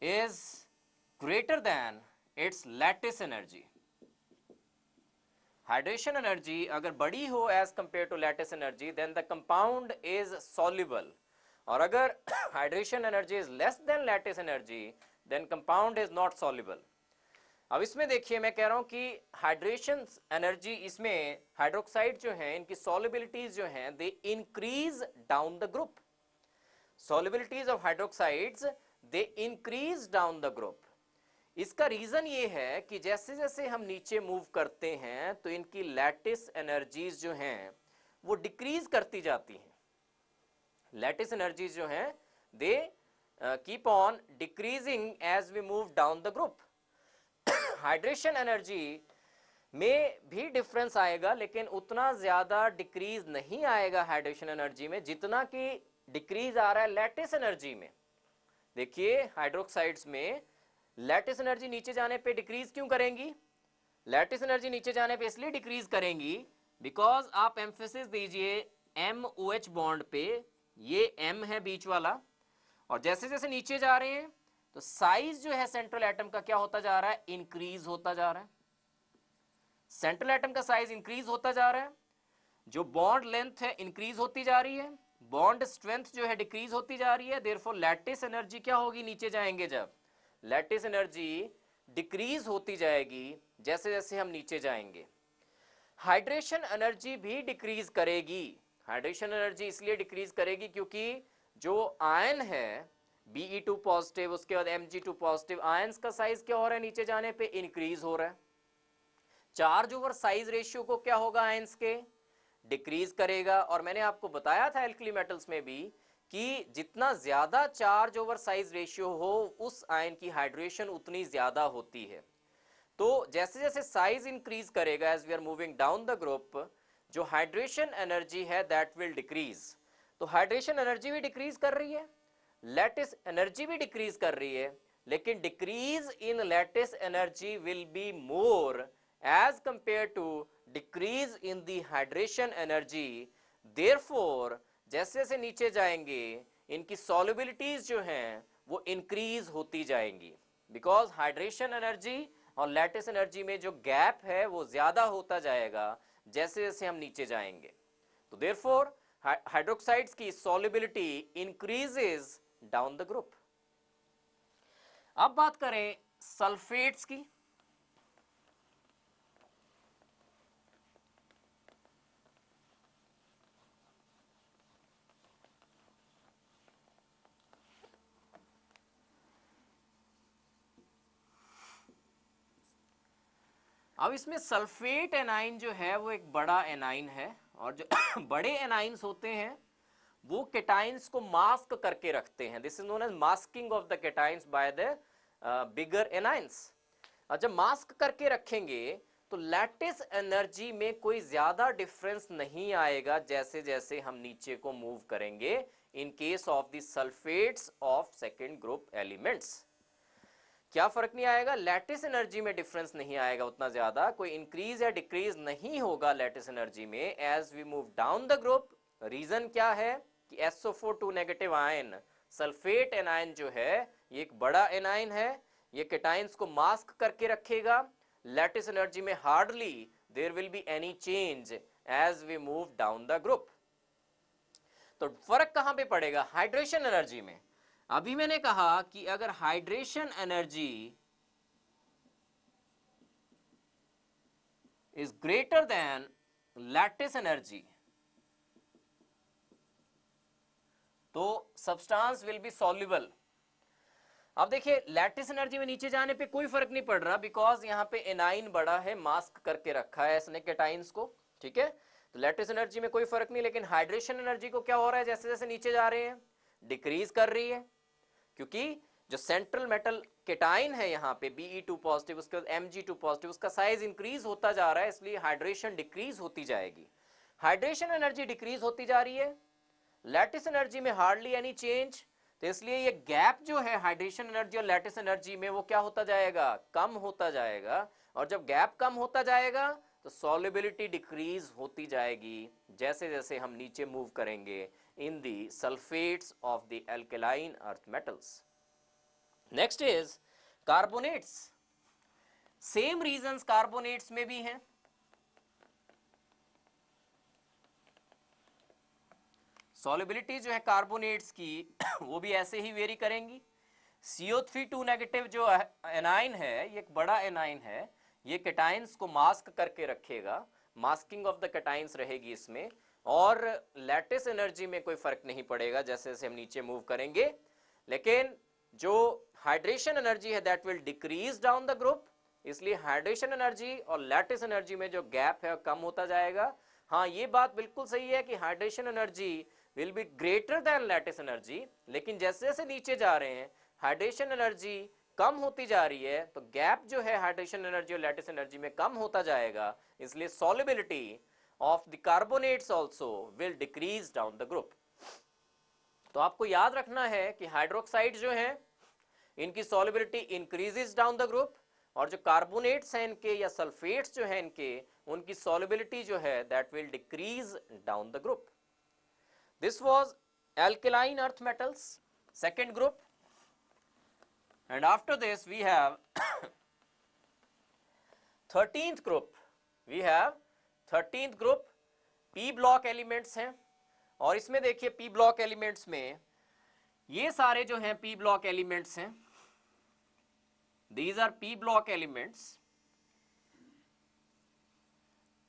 is greater than its lattice energy. Hydration energy अगर बड़ी हो as compare to lattice energy then the compound is soluble, और अगर hydration energy is less than lattice energy then compound is not soluble. अब इसमें देखिए मैं कह रहा हूं कि हाइड्रेशन एनर्जी, इसमें हाइड्रोक्साइड जो है इनकी सॉल्युबिलिटीज जो हैं they increase down the group. Solubilities of hydroxides they increase down the group. इसका रीजन ये है कि जैसे जैसे हम नीचे मूव करते हैं तो इनकी लैटिस एनर्जीज जो हैं वो डिक्रीज करती जाती हैं. लैटिस एनर्जीज जो हैं they keep on decreasing as we move down the group. Hydration energy में भी डिफरेंस आएगा लेकिन उतना ज्यादा डिक्रीज नहीं आएगा हाइड्रेशन एनर्जी में जितना कि डिक्रीज आ रहा है लैटिस एनर्जी में. देखिए हाइड्रोक्साइड्स में लैटिस एनर्जी नीचे जाने पे डिक्रीज क्यों करेंगी? लैटिस एनर्जी नीचे जाने पे इसलिए डिक्रीज करेंगी बिकॉज आप एम्फेसिस दीजिए MOH बॉन्ड पे, ये M है बीच वाला, और जैसे जैसे नीचे जा रहे हैं तो साइज जो है सेंट्रल एटम का क्या होता जा रहा है? इंक्रीज होता जा रहा है. सेंट्रल एटम का साइज इंक्रीज होता जा रहा है, जो बॉन्ड लेंथ है इंक्रीज होती जा रही है, बॉन्ड स्ट्रेंथ जो है डिक्रीज होती जा रही है. देयरफॉर लैटिस एनर्जी क्या होगी नीचे जाएंगे? जब लैटिस एनर्जी डिक्रीज होती जाएगी जैसे जैसे हम नीचे जाएंगे. हाइड्रेशन एनर्जी भी डिक्रीज करेगी. हाइड्रेशन एनर्जी इसलिए डिक्रीज करेगी क्योंकि जो आयन है Be2 पॉजिटिव, उसके बाद Mg2 पॉजिटिव, आयंस का साइज क्या हो रहा है नीचे जाने पे? इंक्रीज हो रहा है. चार्ज ओवर साइज रेशियो को क्या होगा आयंस के? डिक्रीज करेगा. और मैंने आपको बताया था एल्कली मेटल्स में भी कि जितना ज्यादा चार्ज ओवर साइज रेशियो हो उस आयन की हाइड्रेशन उतनी ज्यादा होती है. तो जैसे जैसे साइज इंक्रीज करेगा as we are moving down the group, जो हाइड्रेशन एनर्जी है दैट विल डिक्रीज. तो हाइड्रेशन एनर्जी भी डिक्रीज कर रही है, लैटिस एनर्जी भी डिक्रीज कर रही है, लेकिन decrease in lattice energy will be more as compare to decrease in the hydration energy. Therefore जैसे जैसे नीचे जाएंगे इनकी सॉल्युबिलिटीज जो हैं वो इंक्रीज होती जाएंगी बिकॉज हाइड्रेशन एनर्जी और लैटिस एनर्जी में जो गैप है वो ज्यादा होता जाएगा जैसे जैसे हम नीचे जाएंगे. तो देयरफॉर हाइड्रोक्साइड्स की solubility increases down the group. अब बात करें सल्फेट्स की. अब इसमें सल्फेट एनाइन जो है वो एक बड़ा एनाइन है, और जो बड़े एनाइंस होते हैं वो केटाइंस को मास्क करके रखते हैं. This is known as masking of the cations by the bigger anions. और जब मास्क करके रखेंगे तो लैटिस एनर्जी में कोई ज्यादा डिफरेंस नहीं आएगा जैसे जैसे हम नीचे को मूव करेंगे इन case of the sulphates of second group elements. क्या फर्क नहीं आएगा? लैटिस एनर्जी में डिफरेंस नहीं आएगा उतना ज्यादा, कोई इंक्रीज या डिक्रीज नहीं होगा लैटिस एनर्जी में as we move down the group. Reason क्या है कि SO4 negative ion sulphate anion जो है ये एक बड़ा एनायन है, ये केटाइंस को मास्क करके रखेगा. लैटिस एनर्जी में hardly there will be any change as we move down the group. तो फर्क कहां पे पड़ेगा? हाइड्रेशन एनर्जी में. अभी मैंने कहा कि अगर hydration energy is greater than lattice energy तो सब्सटेंस विल बी सॉल्युबल. अब देखिए लैटिस एनर्जी में नीचे जाने पे कोई फर्क नहीं पड़ रहा बिकॉज यहां पे एनाइन बड़ा है, मास्क करके रखा है इसने केटाइंस को. ठीक है, तो लैटिस एनर्जी में कोई फर्क नहीं, लेकिन हाइड्रेशन एनर्जी को क्या हो रहा है? जैसे जैसे नीचे जा रहे हैं डिक्रीज कर रही है, क्योंकि जो सेंट्रल मेटल केटाइन है यहाँ पे Be2 पॉजिटिव, उसके बाद Mg2 पॉजिटिव, उसका साइज इंक्रीज होता जा रहा है, इसलिए हाइड्रेशन डिक्रीज होती जाएगी. हाइड्रेशन एनर्जी डिक्रीज होती जा रही है, लैटिस एनर्जी में हार्डली एनी चेंज. तो इसलिए ये गैप जो है हाइड्रेशन एनर्जी और लैटिस एनर्जी में वो क्या होता जाएगा? कम होता जाएगा. और जब गैप कम होता जाएगा तो सॉल्युबिलिटी डिक्रीज होती जाएगी जैसे जैसे हम नीचे मूव करेंगे in the sulfates of the alkaline earth metals. Next is carbonates, same reasons carbonates में भी हैं। सॉल्युबिलिटी जो है कार्बोनेट्स की वो भी ऐसे ही वेरी करेंगी। CO3 नेगेटिव जो एनाइन है, ये एक बड़ा एनाइन है, ये कैटाइंस को मास्क करके रखेगा, मास्किंग ऑफ द कैटाइंस रहेगी इसमें, और लैटिस एनर्जी में कोई फर्क नहीं पड़ेगा जैसे जैसे हम नीचे मूव करेंगे। लेकिन जो हाइड्रेशन एनर्जी है that will decrease down the group, इसलिए हाइड्रेशन एनर्जी और लैटिस एनर्जी में जो गैप है कम होता जाएगा। हाँ, ये बात बिल्कुल सही है कि hydration energy will be greater than lattice energy, लेकिन जैसे जैसे नीचे जा रहे हैं हाइड्रेशन एनर्जी कम होती जा रही है, तो गैप जो है हाइड्रेशन एनर्जी और लैटिस एनर्जी में कम होता जाएगा, इसलिए solubility of the carbonates also will decrease down the group. तो आपको याद रखना है कि हाइड्रोक्साइड जो है इनकी solubility increases down the group, और जो कार्बोनेट्स हैं इनके या सल्फेट्स जो हैं इनके, उनकी सॉल्युबिलिटी जो है that will decrease down the group. This was alkaline earth metals, second group, and after this we have 13th group. We have 13th group P block elements हैं, और इसमें देखिए P block elements में ये सारे जो हैं P block elements हैं, these are P block elements।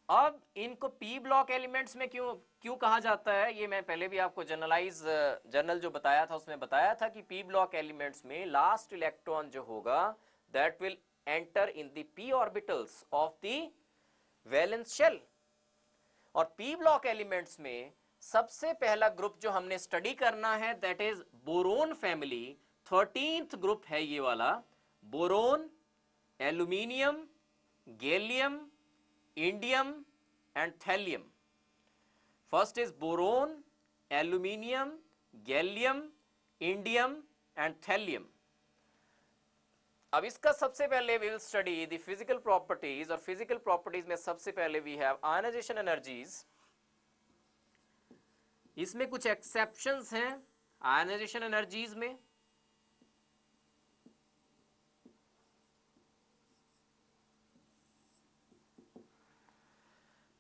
अब इनको P ब्लॉक एलिमेंट्स में क्यों कहा जाता है, ये मैं पहले भी आपको जर्नल जो बताया था उसमें बताया था कि P ब्लॉक एलिमेंट्स में लास्ट इलेक्ट्रॉन जो होगा that will enter in the P orbitals of the valence shell. और P ब्लॉक एलिमेंट्स में सबसे पहला ग्रुप जो हमने स्टडी करना है that is boron family. 13th group है ये वाला, boron, aluminium, gallium, indium and thallium। First is boron, aluminium, gallium, indium and thallium। अब इसका सबसे पहले we will study the physical properties, और physical properties में सबसे पहले we have ionization energies। इसमें कुछ exceptions हैं ionization energies में।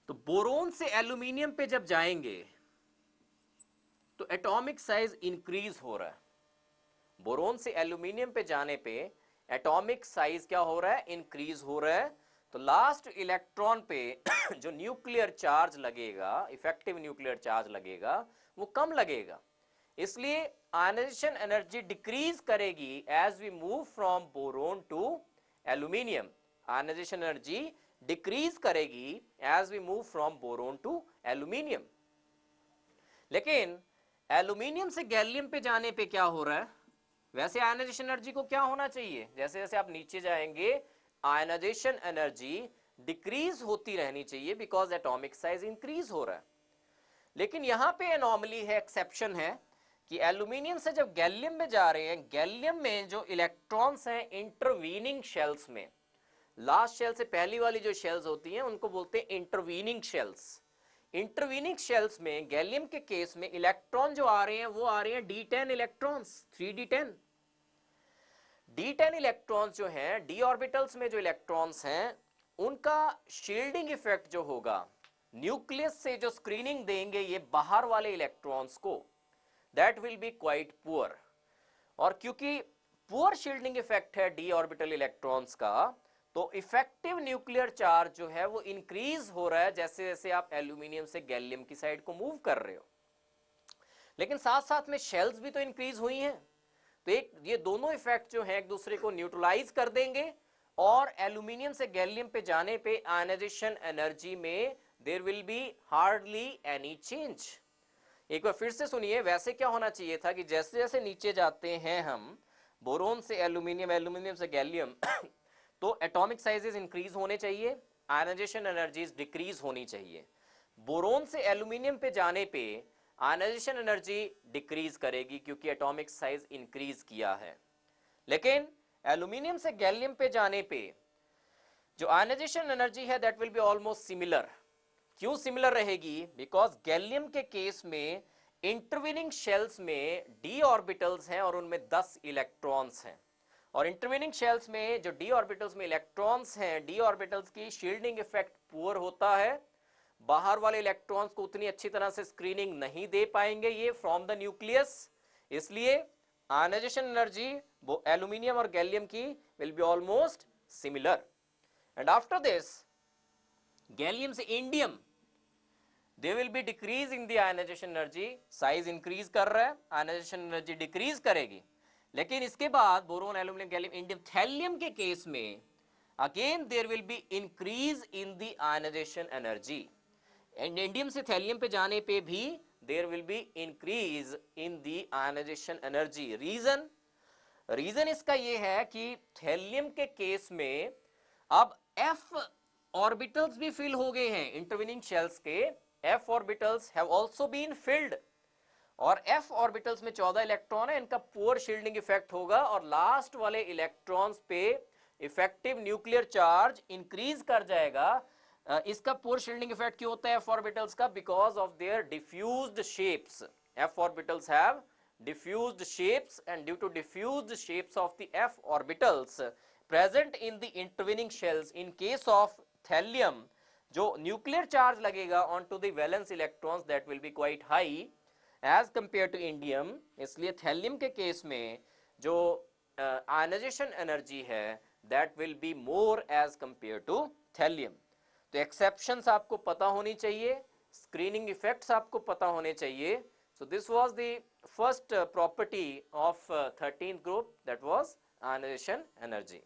तो बोरोन से एल्यूमिनियम पे जब जाएंगे तो एटॉमिक साइज इंक्रीज हो रहा है। बोरोन से एल्यूमिनियम पे जाने पे एटॉमिक साइज क्या हो रहा है, इंक्रीज हो रहा है। तो लास्ट इलेक्ट्रॉन पे जो न्यूक्लियर चार्ज लगेगा, इफेक्टिव न्यूक्लियर चार्ज लगेगा, वो कम लगेगा। इसलिए आयनाइजेशन एनर्जी डिक्रीज करेगी as we move from boron to aluminium. Ionisation energy decrease करेगी as we move from boron to aluminium. लेकिन एल्यूमिनियम से गैलियम पे जाने पे क्या हो रहा है, वैसे आयनाइजेशन एनर्जी को क्या होना चाहिए, जैसे जैसे आप नीचे जाएंगे आयनाइजेशन एनर्जी डिक्रीज होती रहनी चाहिए बिकॉज एटॉमिक साइज इंक्रीज हो रहा है। लेकिन यहां पे एनॉमली है, एक्सेप्शन है कि एल्यूमिनियम से जब गैलियम में जा रहे हैं, गैलियम में जो इलेक्ट्रॉन्स हैं इंटरवीनिंग शेल्स में, लास्ट शेल से पहली वाली जो शेल्स होती हैं उनको बोलते हैं इंटरवीनिंग शेल्स। इंटरवीनिंग शेल्स में गैलियम के केस में इलेक्ट्रॉन जो आ रहे हैं वो आ रहे हैं D10 electrons, 3D10। D10 electrons जो हैं, d ऑर्बिटल्स में जो इलेक्ट्रॉन्स हैं, उनका शील्डिंग इफेक्ट जो होगा, न्यूक्लियस से जो स्क्रीनिंग देंगे ये बाहर वाले इलेक्ट्रॉन्स को, that will B quite poor. और क्योंकि पुअर शील्डिंग इफेक्ट है d ऑर्बिटल इलेक्ट्रॉन्स का, तो इफेक्टिव न्यूक्लियर चार्ज जो है वो इंक्रीज हो रहा है जैसे जैसे आप एल्यूमिनियम से गैलियम की साइड को मूव कर रहे हो। लेकिन साथ साथ में शेल्स भी तो इंक्रीज हुई हैं, तो एक ये दोनों इफेक्ट जो है एक दूसरे को न्यूट्रलाइज कर देंगे, और एल्यूमिनियम से गैलियम पे जाने पे आयनाइजेशन एनर्जी में there will be hardly any change. एक बार फिर से सुनिए, वैसे क्या होना चाहिए था कि जैसे जैसे नीचे जाते हैं हम बोरोन से एल्यूमिनियम, एल्यूमिनियम से गैलियम तो एटॉमिक साइजेस इंक्रीज होने चाहिए, आयनाइजेशन एनर्जीज डिक्रीज होनी चाहिए। बोरोन से एल्यूमिनियम पे जाने पे आयनाइजेशन एनर्जी डिक्रीज करेगी क्योंकि एटॉमिक साइज इंक्रीज किया है। लेकिन एल्यूमिनियम से गैलियम पे जाने पे जो आयनाइजेशन एनर्जी है that will be almost similar. क्यों सिमिलर रहेगी, बिकॉज गैलियम के केस में इंटरवीनिंग शेल्स में d ऑर्बिटल्स हैं और उनमें 10 इलेक्ट्रॉन्स हैं, और इंटरवेनिंग शेल्स में जो डी ऑर्बिटल्स में इलेक्ट्रॉन्स हैं, डी ऑर्बिटल्स की शील्डिंग इफेक्ट पुअर होता है, बाहर वाले इलेक्ट्रॉन्स को उतनी अच्छी तरह से स्क्रीनिंग नहीं दे पाएंगे ये फ्रॉम द न्यूक्लियस, इसलिए आयनाइजेशन एनर्जी वो एल्यूमिनियम और गैलियम की will be almost similar. And after this gallium से indium they will be decrease in the ionization energy, size increase कर रहा है, आयनाइजेशन एनर्जी डिक्रीज करेगी। लेकिन इसके बाद boron, aluminium, gallium, indium, thallium के केस में again there will be increase in the ionization energy, and indium से थैलियम पे जाने पे भी there will be increase in the ionization energy. Reason इसका ये है कि थैलियम के केस में अब f ऑर्बिटल्स भी फिल हो गए हैं, इंटरवेनिंग शेल्स के f orbitals have also been filled, और f ऑर्बिटल्स में 14 इलेक्ट्रॉन है, इनका पुअर शील्डिंग इफेक्ट होगा और लास्ट वाले इलेक्ट्रॉन्स पे इफेक्टिव न्यूक्लियर चार्ज इंक्रीज कर जाएगा। इसका पुअर शील्डिंग इफेक्ट क्यों होता है f ऑर्बिटल्स का? Because of their diffused shapes, f orbitals have diffused shapes, and due to diffused shapes of the f orbitals present in the intervening shells, in case of thallium जो nuclear charge लगेगा onto the valence electrons that will be quite high as compared to indium, इसलिए thallium के case में जो ionization energy है that will be more as compared to thallium। तो exceptions आपको पता होनी चाहिए, screening effects आपको पता होने चाहिए। So this was the first property of 13th group, that was ionization energy.